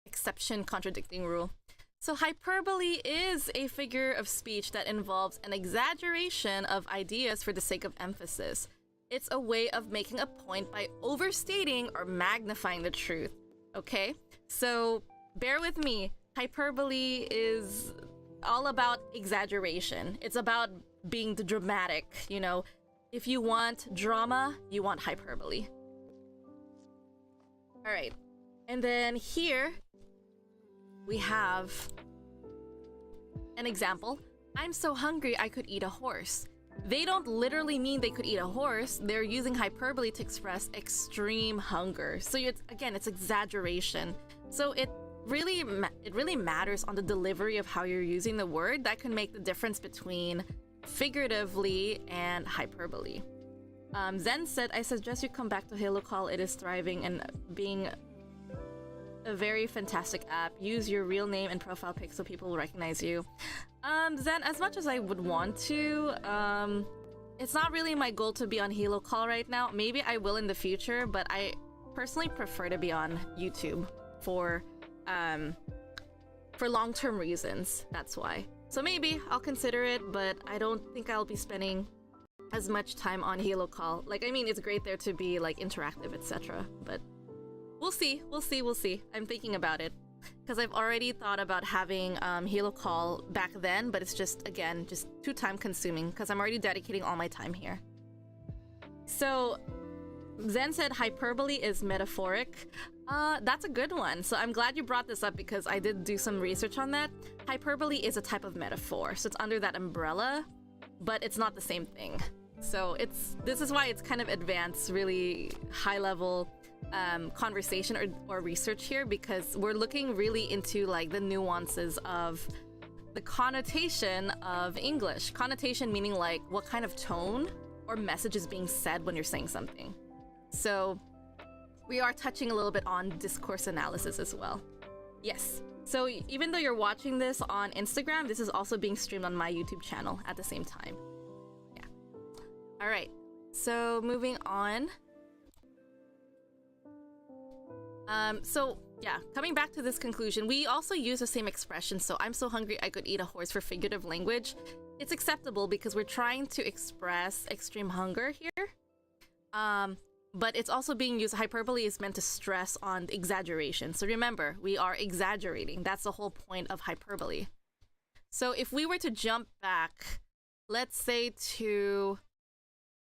exception contradicting rule. So hyperbole is a figure of speech that involves an exaggeration of ideas for the sake of emphasis. It's a way of making a point by overstating or magnifying the truth. Okay? So bear with me. Hyperbole is all about exaggeration. It's about being the dramatic, you know. If you want drama, you want hyperbole. All right. And then here we have an example. I'm so hungry I could eat a horse. They don't literally mean they could eat a horse. They're using hyperbole to express extreme hunger. So it's exaggeration. So it really matters on the delivery of how you're using the word. That can make the difference between figuratively and hyperbole. Zen said, I suggest you come back to Halo Call. It is thriving and being a very fantastic app. Use your real name and profile pic so people will recognize you. Zen, as much as I would want to, it's not really my goal to be on Halo Call right now. Maybe I will in the future, but personally prefer to be on YouTube for long-term reasons. That's why. So maybe I'll consider it, but I don't think I'll be spending as much time on Halo Call. Like, I mean, it's great there to be like interactive, etc. But we'll see. I'm thinking about it because I've already thought about having Halo Call back then, but it's just, again, just too time consuming because I'm already dedicating all my time here. So Zen said hyperbole is metaphoric. That's a good one. So I'm glad you brought this up because I did do some research on that. Hyperbole is a type of metaphor, so it's under that umbrella, but it's not the same thing. So this is why it's kind of advanced, really high level conversation or research here, because we're looking really into like the nuances of the connotation of English. Connotation meaning like what kind of tone or message is being said when you're saying something. So we are touching a little bit on discourse analysis as well. Yes. So even though you're watching this on Instagram, this is also being streamed on my YouTube channel at the same time. Yeah. All right. So moving on. So yeah, coming back to this conclusion, we also use the same expression. So I'm so hungry I could eat a horse for figurative language. It's acceptable because we're trying to express extreme hunger here. But it's also being used, hyperbole is meant to stress on exaggeration. So remember, we are exaggerating. That's the whole point of hyperbole. So if we were to jump back, let's say to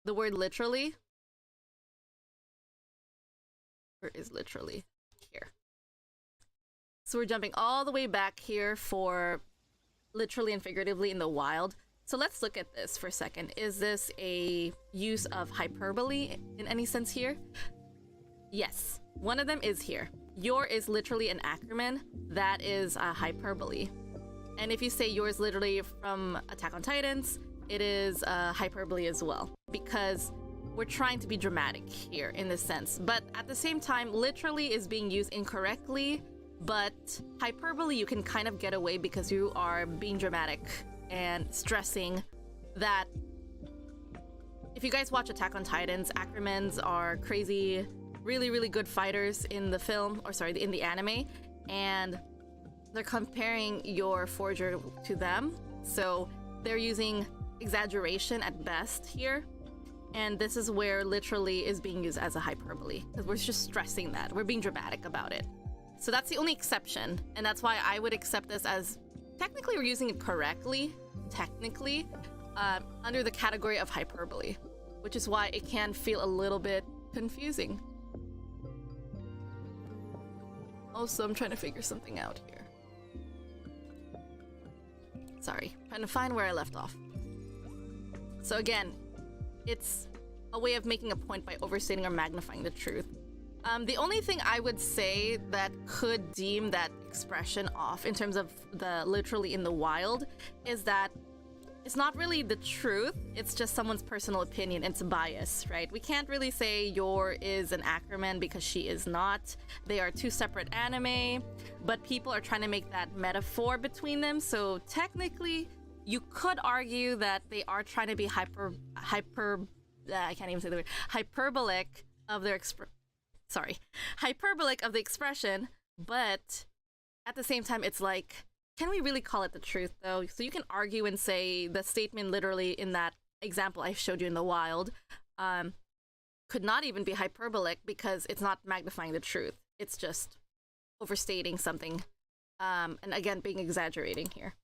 the word literally. Where is literally? Here. So we're jumping all the way back here for literally and figuratively in the wild. So let's look at this for a second. Is this a use of hyperbole in any sense here? Yes, one of them is here. Your is literally an acronym. That is a hyperbole. And if you say yours literally from Attack on Titans, it is a hyperbole as well, because we're trying to be dramatic here in this sense. But at the same time, literally is being used incorrectly, but hyperbole you can kind of get away because you are being dramatic and stressing that. If you guys watch Attack on Titans, Ackermans are crazy, really, really good fighters in the film, or sorry, in the anime, and they're comparing your Forger to them. So they're using exaggeration at best here, and this is where literally is being used as a hyperbole, because we're just stressing that. We're being dramatic about it. So that's the only exception, and that's why I would accept this as technically we're using it correctly, under the category of hyperbole, which is why it can feel a little bit confusing. Also, I'm trying to figure something out here. Sorry, trying to find where I left off. So again, it's a way of making a point by overstating or magnifying the truth. The only thing I would say that could deem that expression off in terms of the literally in the wild is that it's not really the truth, it's just someone's personal opinion, it's bias, right? We can't really say Yor is an Ackerman because she is not. They are two separate anime, but people are trying to make that metaphor between them, so technically you could argue that they are trying to be I can't even say the word, hyperbolic of their hyperbolic of the expression, but at the same time, it's like, can we really call it the truth, though? So you can argue and say the statement literally in that example I showed you in the wild could not even be hyperbolic because it's not magnifying the truth. It's just overstating something, and again, being exaggerating here.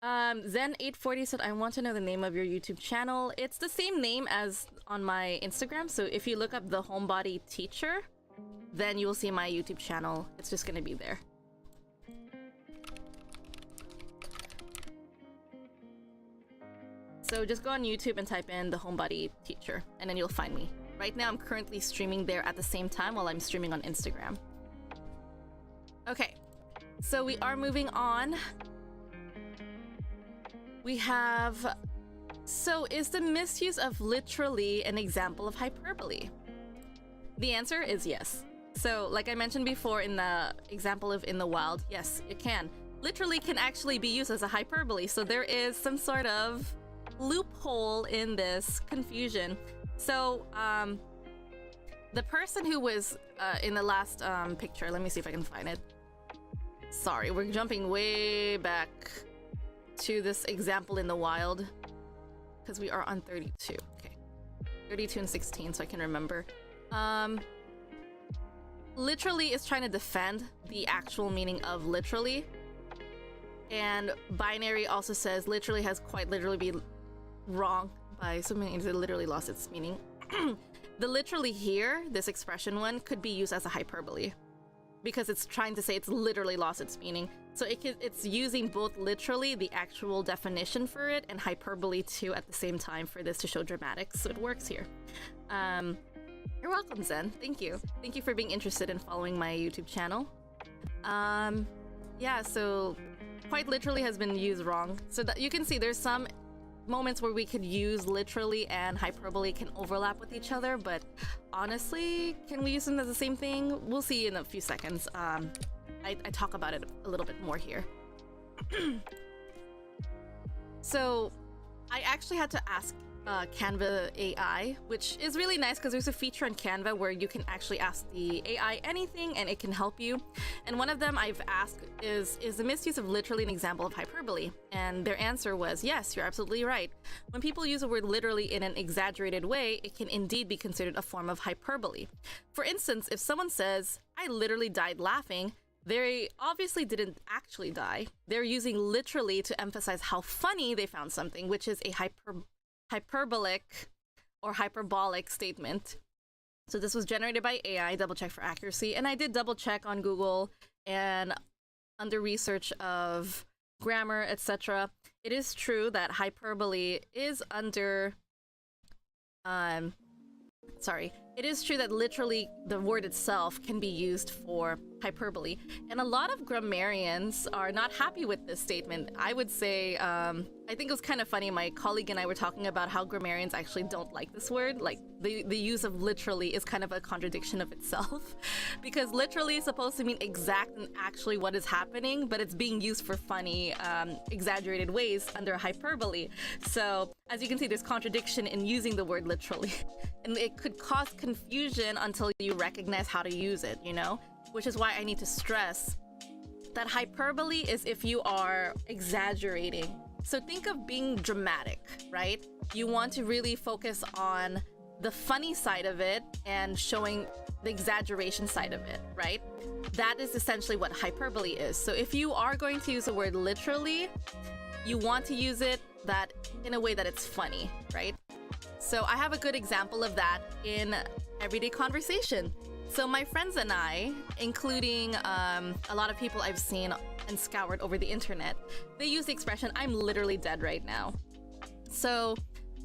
Zen840 said, I want to know the name of your YouTube channel. It's the same name as on my Instagram, so if you look up the Homebody teacher, then you will see my YouTube channel. It's just gonna be there. So just go on YouTube and type in the Homebody teacher, and then you'll find me. Right now, I'm currently streaming there at the same time while I'm streaming on Instagram. Okay, so we are moving on. We have, so is the misuse of literally an example of hyperbole? The answer is yes. So like I mentioned before in the example of in the wild, yes, it can. Literally can actually be used as a hyperbole. So there is some sort of loophole in this confusion. So the person who was in the last picture. Let me see if I can find it. Sorry, we're jumping way back to this example in the wild because we are on 32. Okay, 32 and 16, so I can remember. Literally is trying to defend the actual meaning of literally, and binary also says literally has quite literally be wrong by so many. It literally lost its meaning. The literally here, this expression one, could be used as a hyperbole because it's trying to say it's literally lost its meaning. So it's using both literally, the actual definition for it, and hyperbole too at the same time for this to show dramatics. So it works here. You're welcome, Zen. Thank you. Thank you for being interested in following my YouTube channel. Yeah, so quite literally has been used wrong. So that you can see there's some moments where we could use literally and hyperbole can overlap with each other, but honestly, can we use them as the same thing? We'll see in a few seconds. I talk about it a little bit more here. So I actually had to ask Canva AI, which is really nice because there's a feature in Canva where you can actually ask the AI anything and it can help you. And one of them I've asked is the misuse of literally an example of hyperbole? And their answer was, yes, you're absolutely right. When people use the word literally in an exaggerated way, it can indeed be considered a form of hyperbole. For instance, if someone says, I literally died laughing, they obviously didn't actually die. They're using literally to emphasize how funny they found something, which is a hyperbolic or hyperbolic statement. So this was generated by AI, double check for accuracy, and I did double check on Google and under research of grammar, etc. It is true that hyperbole is under it is true that literally the word itself can be used for hyperbole, and a lot of grammarians are not happy with this statement. I would say, I think it was kind of funny, my colleague and I were talking about how grammarians actually don't like this word. Like, the use of literally is kind of a contradiction of itself, because literally is supposed to mean exact and actually what is happening, but it's being used for funny, exaggerated ways under hyperbole. So, as you can see, there's contradiction in using the word literally, and it could cause confusion until you recognize how to use it, you know? Which is why I need to stress that hyperbole is if you are exaggerating. So think of being dramatic, right? You want to really focus on the funny side of it and showing the exaggeration side of it, right? That is essentially what hyperbole is. So if you are going to use the word literally, you want to use it that in a way that it's funny, right? So I have a good example of that in everyday conversation. So my friends and I, including a lot of people I've seen and scoured over the internet, they use the expression, I'm literally dead right now. So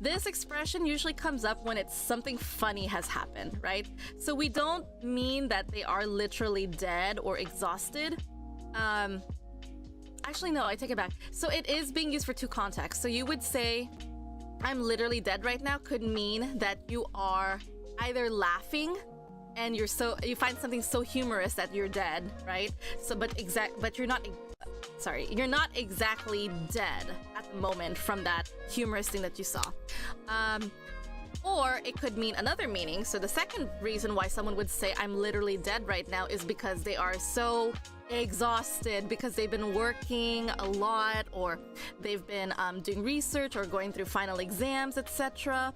this expression usually comes up when it's something funny has happened, right? So we don't mean that they are literally dead or exhausted. Actually, no, I take it back. So it is being used for two contexts. So you would say, I'm literally dead right now could mean that you are either laughing and you find something so humorous that you're dead, right? So but you're not exactly dead at the moment from that humorous thing that you saw. Or it could mean another meaning. So the second reason why someone would say I'm literally dead right now is because they are so exhausted, because they've been working a lot, or they've been doing research or going through final exams, etc.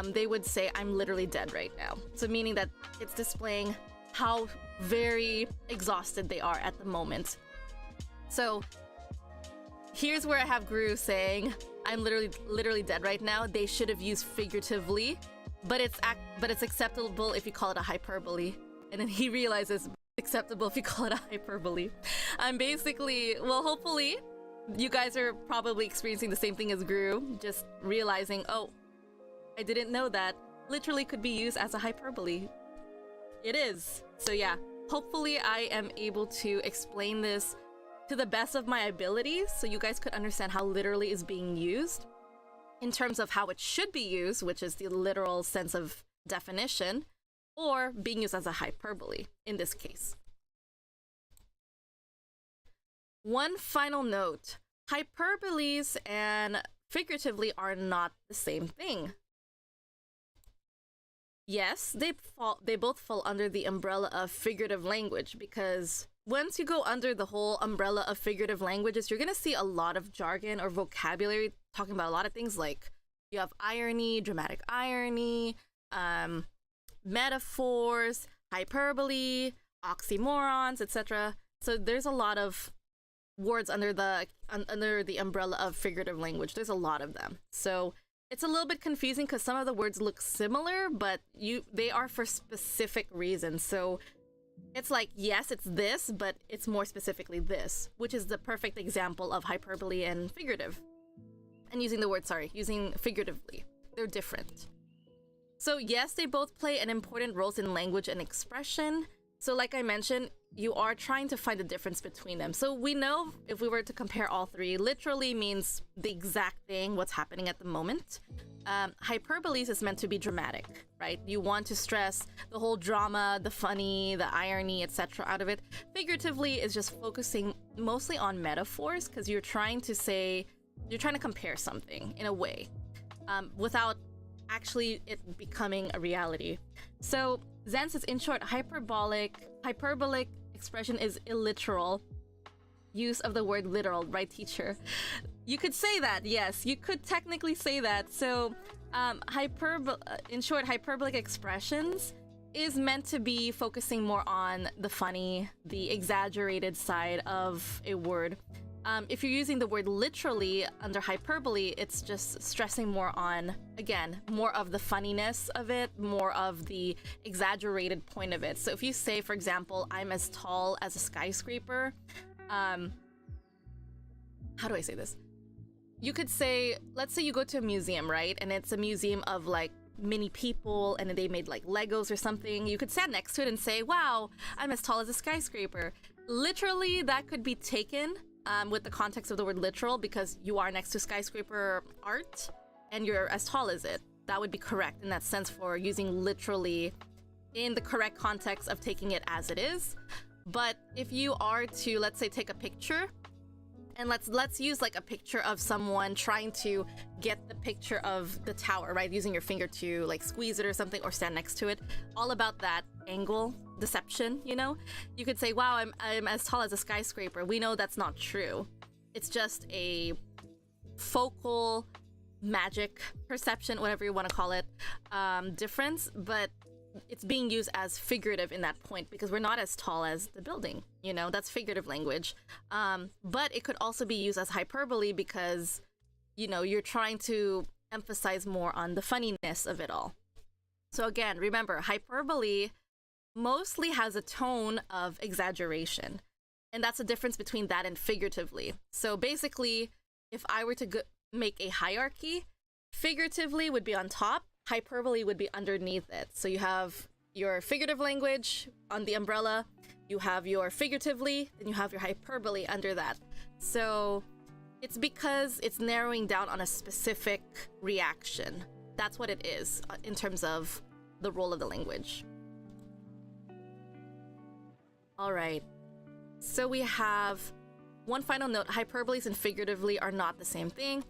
They would say I'm literally dead right now. So meaning that it's displaying how very exhausted they are at the moment. So here's where I have Guru saying I'm literally dead right now. They should have used figuratively, but it's acceptable if you call it a hyperbole. And then he realizes it's acceptable if you call it a hyperbole. I'm basically, well, hopefully you guys are probably experiencing the same thing as Guru, just realizing, oh, I didn't know that literally could be used as a hyperbole. It is. So yeah, hopefully I am able to explain this to the best of my abilities so you guys could understand how literally is being used in terms of how it should be used, which is the literal sense of definition, or being used as a hyperbole in this case. One final note, hyperboles and figuratively are not the same thing. yes, they both fall under the umbrella of figurative language, because once you go under the whole umbrella of figurative languages, you're going to see a lot of jargon or vocabulary talking about a lot of things, like you have irony, dramatic irony, metaphors, hyperbole, oxymorons, etc. So there's a lot of words under the umbrella of figurative language. There's a lot of them. So it's a little bit confusing because some of the words look similar, but they are for specific reasons. So it's like, yes, it's this, but it's more specifically this, which is the perfect example of hyperbole and figurative. And using figuratively. They're different. So yes, they both play an important role in language and expression. So like I mentioned, you are trying to find the difference between them. So we know if we were to compare all three, literally means the exact thing, what's happening at the moment. Hyperbole is meant to be dramatic, right? You want to stress the whole drama, the funny, the irony, etc. out of it. Figuratively is just focusing mostly on metaphors, because you're trying to compare something in a way, without actually it becoming a reality. So Zen says, in short, hyperbolic expression is illiteral use of the word literal, right, teacher? You could say that, yes, you could technically say that. So in short, hyperbolic expressions is meant to be focusing more on the funny, the exaggerated side of a word. If you're using the word literally under hyperbole, it's just stressing more on, again, more of the funniness of it, more of the exaggerated point of it. So if you say, for example, I'm as tall as a skyscraper, how do I say this? You could say, let's say you go to a museum, right? And it's a museum of like mini people and they made like Legos or something. You could stand next to it and say, wow, I'm as tall as a skyscraper. Literally, that could be taken with the context of the word literal, because you are next to skyscraper art and you're as tall as it. That would be correct in that sense for using literally in the correct context of taking it as it is. But if you are to, let's say, take a picture, and let's use like a picture of someone trying to get the picture of the tower, right? Using your finger to like squeeze it or something, or stand next to it. All about that angle deception, you know? You could say, wow, I'm as tall as a skyscraper. We know that's not true. It's just a focal magic perception, whatever you want to call it, difference, but it's being used as figurative in that point because we're not as tall as the building, you know? That's figurative language. But it could also be used as hyperbole because, you know, you're trying to emphasize more on the funniness of it all. So again, remember, hyperbole mostly has a tone of exaggeration, and that's the difference between that and figuratively. So basically, if I were to make a hierarchy, figuratively would be on top, hyperbole would be underneath it. So you have your figurative language on the umbrella, you have your figuratively, then you have your hyperbole under that. So it's because it's narrowing down on a specific reaction. That's what it is in terms of the role of the language. All right, so we have one final note. Hyperboles and figuratively are not the same thing.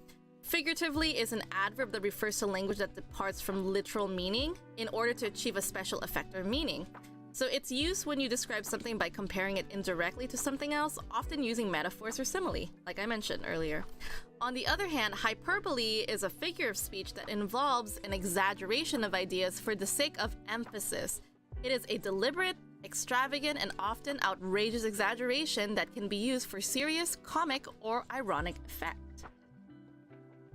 Figuratively is an adverb that refers to language that departs from literal meaning in order to achieve a special effect or meaning. So it's used when you describe something by comparing it indirectly to something else, often using metaphors or simile, like I mentioned earlier. On the other hand, hyperbole is a figure of speech that involves an exaggeration of ideas for the sake of emphasis. It is a deliberate, extravagant, and often outrageous exaggeration that can be used for serious, comic, or ironic effect.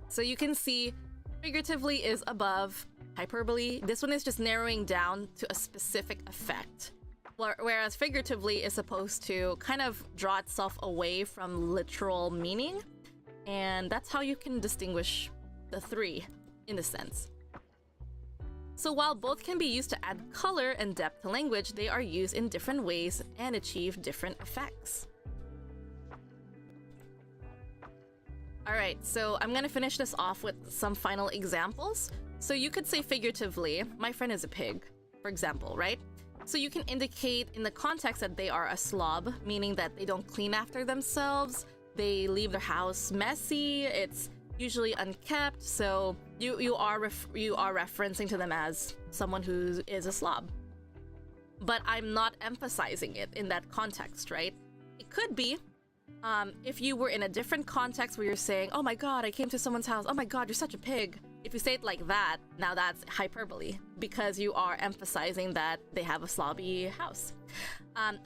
So you can see figuratively is above hyperbole. This one is just narrowing down to a specific effect, whereas figuratively is supposed to kind of draw itself away from literal meaning, and that's how you can distinguish the three in a sense. So while both can be used to add color and depth to language, they are used in different ways and achieve different effects. Alright, so I'm gonna finish this off with some final examples. So you could say figuratively, my friend is a pig, for example, right? So you can indicate in the context that they are a slob, meaning that they don't clean after themselves, they leave their house messy, it's usually unkept, so you are referencing to them as someone who is a slob. But I'm not emphasizing it in that context, right? It could be if you were in a different context where you're saying, oh my god, I came to someone's house, oh my god, you're such a pig. If you say it like that, now that's hyperbole, because you are emphasizing that they have a slobby house.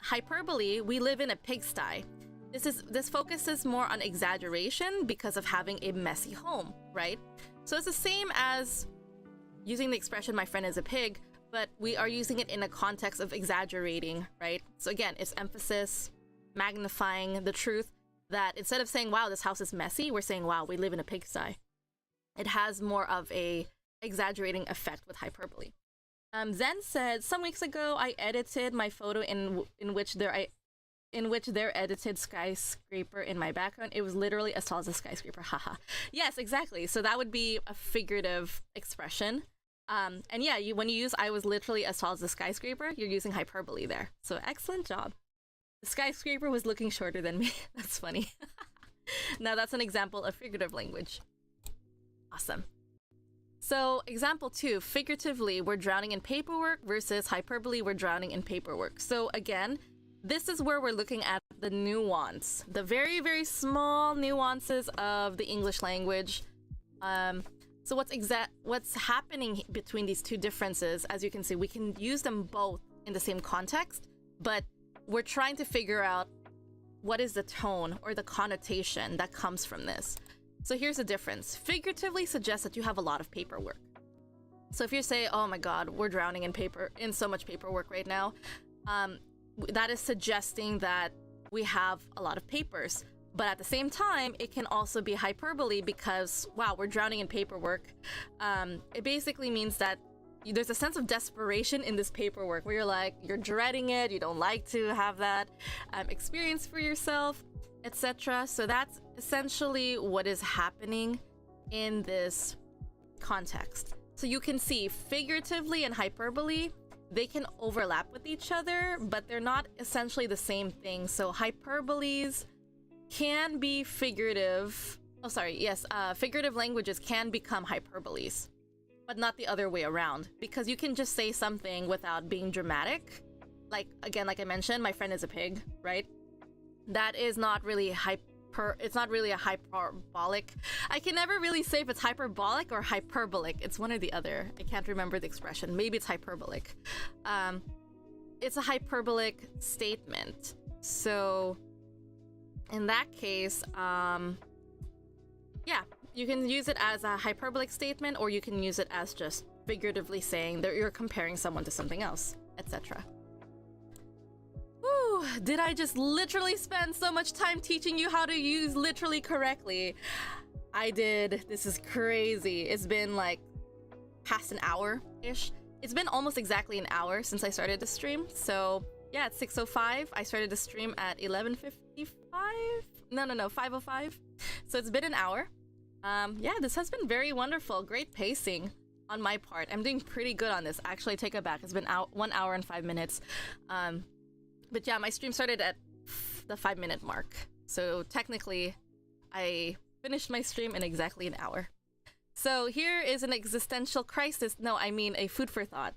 Hyperbole, we live in a pigsty. This focuses more on exaggeration because of having a messy home, right? So it's the same as using the expression, my friend is a pig, but we are using it in a context of exaggerating, right? So again, it's emphasis, magnifying the truth, that instead of saying, wow, this house is messy, we're saying, wow, we live in a pigsty. It has more of a exaggerating effect with hyperbole. Zen said, some weeks ago, I edited my photo in which there edited skyscraper in my background. It was literally as tall as a skyscraper, haha. Yes, exactly. So that would be a figurative expression. And yeah, when you use I was literally as tall as a skyscraper, you're using hyperbole there. So excellent job. The skyscraper was looking shorter than me. That's funny. Now that's an example of figurative language. Awesome. So example 2, figuratively, we're drowning in paperwork versus hyperbole, we're drowning in paperwork. So again, this is where we're looking at the nuance, the very, very small nuances of the English language. So what's happening between these two differences, as you can see, we can use them both in the same context, but we're trying to figure out what is the tone or the connotation that comes from this. So here's the difference. Figuratively suggests that you have a lot of paperwork. So if you say, oh my god, we're drowning in so much paperwork right now, that is suggesting that we have a lot of papers. But at the same time, it can also be hyperbole because, wow, we're drowning in paperwork. It basically means that there's a sense of desperation in this paperwork where you're like, you're dreading it, you don't like to have that experience for yourself, etc. So that's essentially what is happening in this context. So you can see figuratively and hyperbole, they can overlap with each other, but they're not essentially the same thing. So hyperboles can be figurative. Oh, sorry. Yes, figurative languages can become hyperboles, but not the other way around, because you can just say something without being dramatic. Like, again, like I mentioned, my friend is a pig, right? That is not really it's not really a hyperbolic. I can never really say if it's hyperbolic or hyperbolic. It's one or the other. I can't remember the expression. Maybe it's hyperbolic. It's a hyperbolic statement. So in that case, yeah, you can use it as a hyperbolic statement, or you can use it as just figuratively saying that you're comparing someone to something else, etc. Whew, did I just literally spend so much time teaching you how to use literally correctly? I did. This is crazy. It's been like past an hour-ish. It's been almost exactly an hour since I started the stream. So yeah, it's 6:05. I started the stream at 11:55. No, 5:05. So it's been an hour. Yeah, this has been very wonderful. Great pacing on my part. I'm doing pretty good on this. Actually, I take it back. It's been 1 hour and 5 minutes. But yeah, my stream started at the 5-minute mark. So technically, I finished my stream in exactly an hour. So here is an existential crisis. No, I mean a food for thought.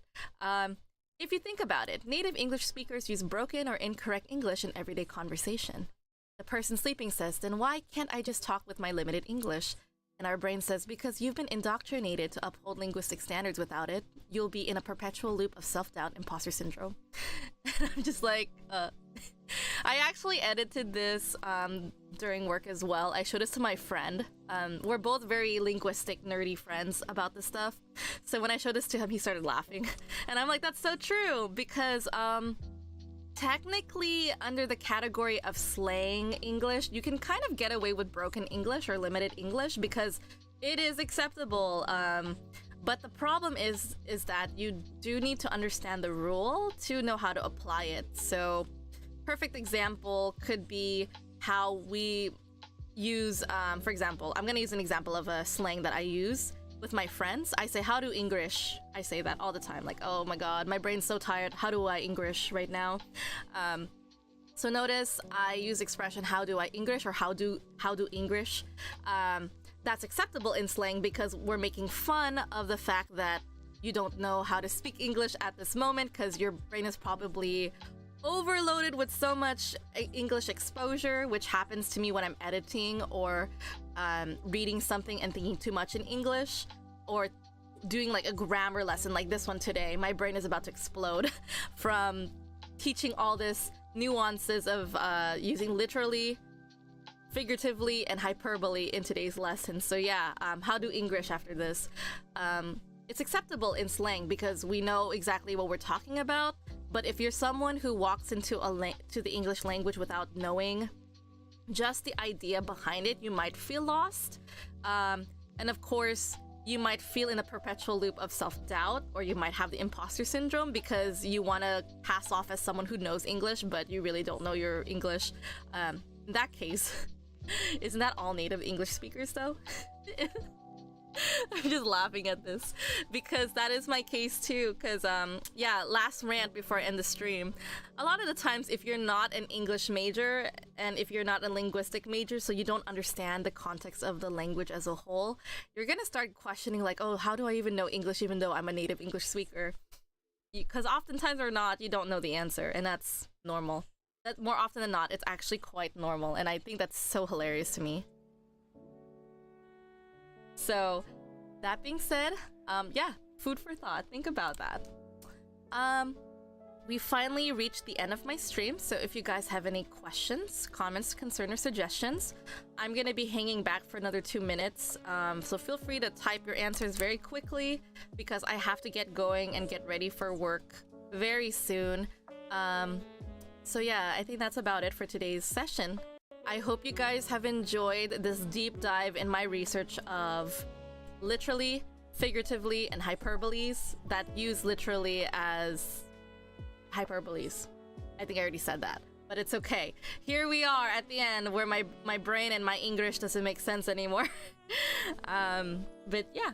If you think about it, native English speakers use broken or incorrect English in everyday conversation. The person sleeping says, then why can't I just talk with my limited English? And our brain says, because you've been indoctrinated to uphold linguistic standards. Without it, you'll be in a perpetual loop of self-doubt, imposter syndrome. And I'm just like, I actually edited this during work as well. I showed this to my friend. We're both very linguistic, nerdy friends about this stuff. So when I showed this to him, he started laughing. And I'm like, that's so true, because technically, under the category of slang English, you can kind of get away with broken English or limited English because it is acceptable. But the problem is that you do need to understand the rule to know how to apply it. So, perfect example could be how we use, for example, I'm going to use an example of a slang that I use with my friends. I say, how do English? I say that all the time. Like, oh my god, my brain's so tired. How do I English right now? So notice I use expression, how do I English, or how do English. that's acceptable in slang because we're making fun of the fact that you don't know how to speak English at this moment because your brain is probably overloaded with so much English exposure, which happens to me when I'm editing or reading something and thinking too much in English, or doing like a grammar lesson like this one today. My brain is about to explode from teaching all this nuances of using literally, figuratively, and hyperbole in today's lesson. So yeah, how do English after this? It's acceptable in slang because we know exactly what we're talking about. But if you're someone who walks into to the English language without knowing just the idea behind it, you might feel lost. And of course, you might feel in a perpetual loop of self-doubt, or you might have the imposter syndrome because you want to pass off as someone who knows English, but you really don't know your English. In that case, isn't that all native English speakers though? I'm just laughing at this because that is my case too. Because yeah, last rant before I end the stream, a lot of the times if you're not an English major and if you're not a linguistic major, so you don't understand the context of the language as a whole, you're gonna start questioning like, oh, how do I even know English even though I'm a native English speaker? Because oftentimes or not, you don't know the answer, and that's normal. That more often than not, it's actually quite normal, and I think that's so hilarious to me. So, that being said, yeah, food for thought. Think about that. We finally reached the end of my stream, so if you guys have any questions, comments, concerns, or suggestions, I'm gonna be hanging back for another 2 minutes. So feel free to type your answers very quickly because I have to get going and get ready for work very soon. So yeah, I think that's about it for today's session. I hope you guys have enjoyed this deep dive in my research of literally, figuratively, and hyperboles that use literally as hyperboles. I think I already said that, but it's okay. Here we are at the end where my brain and my English doesn't make sense anymore. But yeah,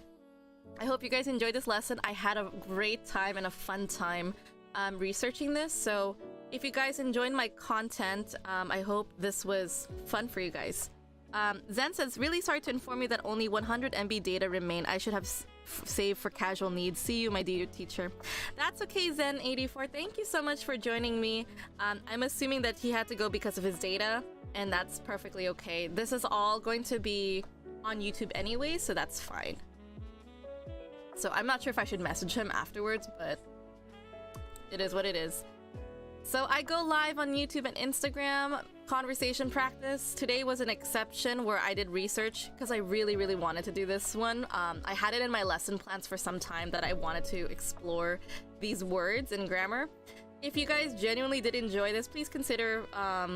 I hope you guys enjoyed this lesson. I had a great time and a fun time researching this, so if you guys enjoyed my content, I hope this was fun for you guys. Zen says, really sorry to inform you that only 100 MB data remain. I should have saved for casual needs. See you, my dear teacher. That's okay, Zen84. Thank you so much for joining me. I'm assuming that he had to go because of his data, and that's perfectly okay. This is all going to be on YouTube anyway, so that's fine. So I'm not sure if I should message him afterwards, but it is what it is. So I go live on YouTube and Instagram, conversation practice. Today was an exception where I did research because I really, really wanted to do this one. I had it in my lesson plans for some time that I wanted to explore these words and grammar. If you guys genuinely did enjoy this, please consider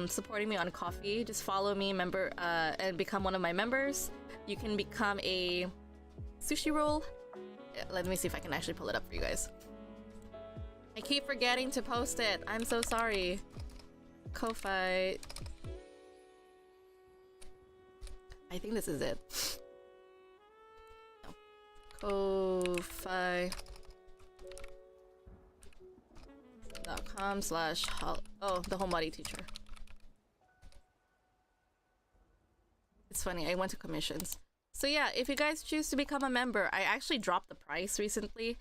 supporting me on Ko-fi. Just follow me, and become one of my members. You can become a sushi roll. Let me see if I can actually pull it up for you guys. I keep forgetting to post it. I'm so sorry. Ko-fi. I think this is it. No. Ko-fi.com/oh, the Homebody teacher. It's funny, I went to commissions. So yeah, if you guys choose to become a member, I actually dropped the price recently.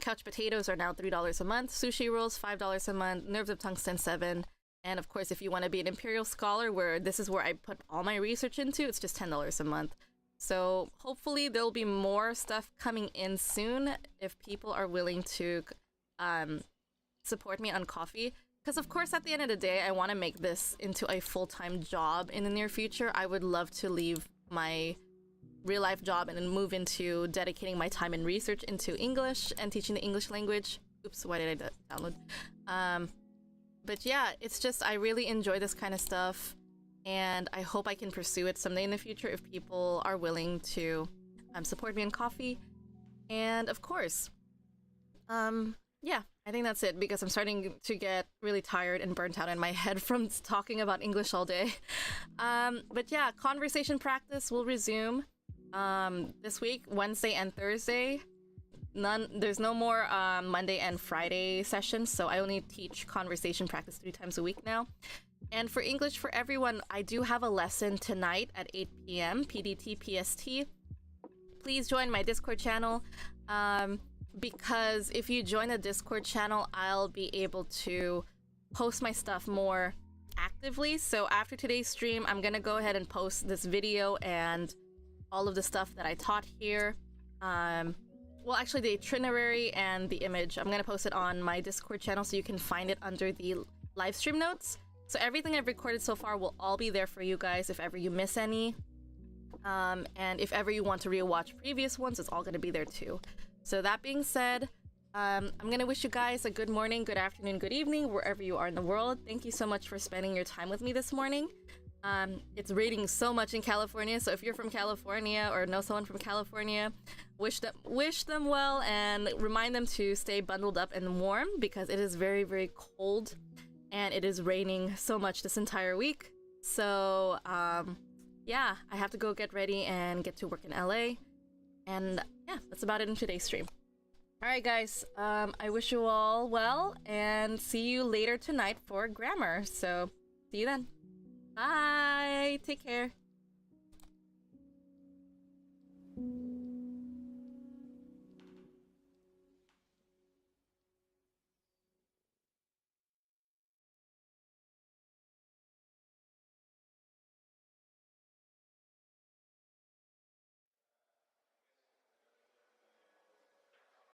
Couch potatoes are now $3 a month, sushi rolls $5 a month, nerves of tungsten $7, and of course if you want to be an imperial scholar, where this is where I put all my research into, it's just $10 a month. So hopefully there'll be more stuff coming in soon if people are willing to support me on Ko-fi, because of course at the end of the day I want to make this into a full-time job in the near future. I would love to leave my real life job and then move into dedicating my time and research into English and teaching the English language. Oops, why did I download? But yeah, it's just I really enjoy this kind of stuff, and I hope I can pursue it someday in the future if people are willing to support me on Ko-fi. And of course, yeah, I think that's it because I'm starting to get really tired and burnt out in my head from talking about English all day. But yeah, conversation practice will resume this week, Wednesday and Thursday. There's no more Monday and Friday sessions, so I only teach conversation practice 3 times a week now. And for English for Everyone, I do have a lesson tonight at 8 p.m. PDT PST. Please join my Discord channel, because if you join the Discord channel, I'll be able to post my stuff more actively. So after today's stream, I'm gonna go ahead and post this video and all of the stuff that I taught here. Well, actually the itinerary and the image, I'm gonna post it on my Discord channel so you can find it under the live stream notes. So everything I've recorded so far will all be there for you guys if ever you miss any. And if ever you want to rewatch previous ones, it's all gonna be there too. So that being said, I'm gonna wish you guys a good morning, good afternoon, good evening, wherever you are in the world. Thank you so much for spending your time with me this morning. It's raining so much in California, so if you're from California or know someone from California, wish them well and remind them to stay bundled up and warm because it is very, very cold and it is raining so much this entire week. So, yeah, I have to go get ready and get to work in LA. And yeah, that's about it in today's stream. Alright guys, I wish you all well and see you later tonight for grammar. So, see you then. Bye! Take care.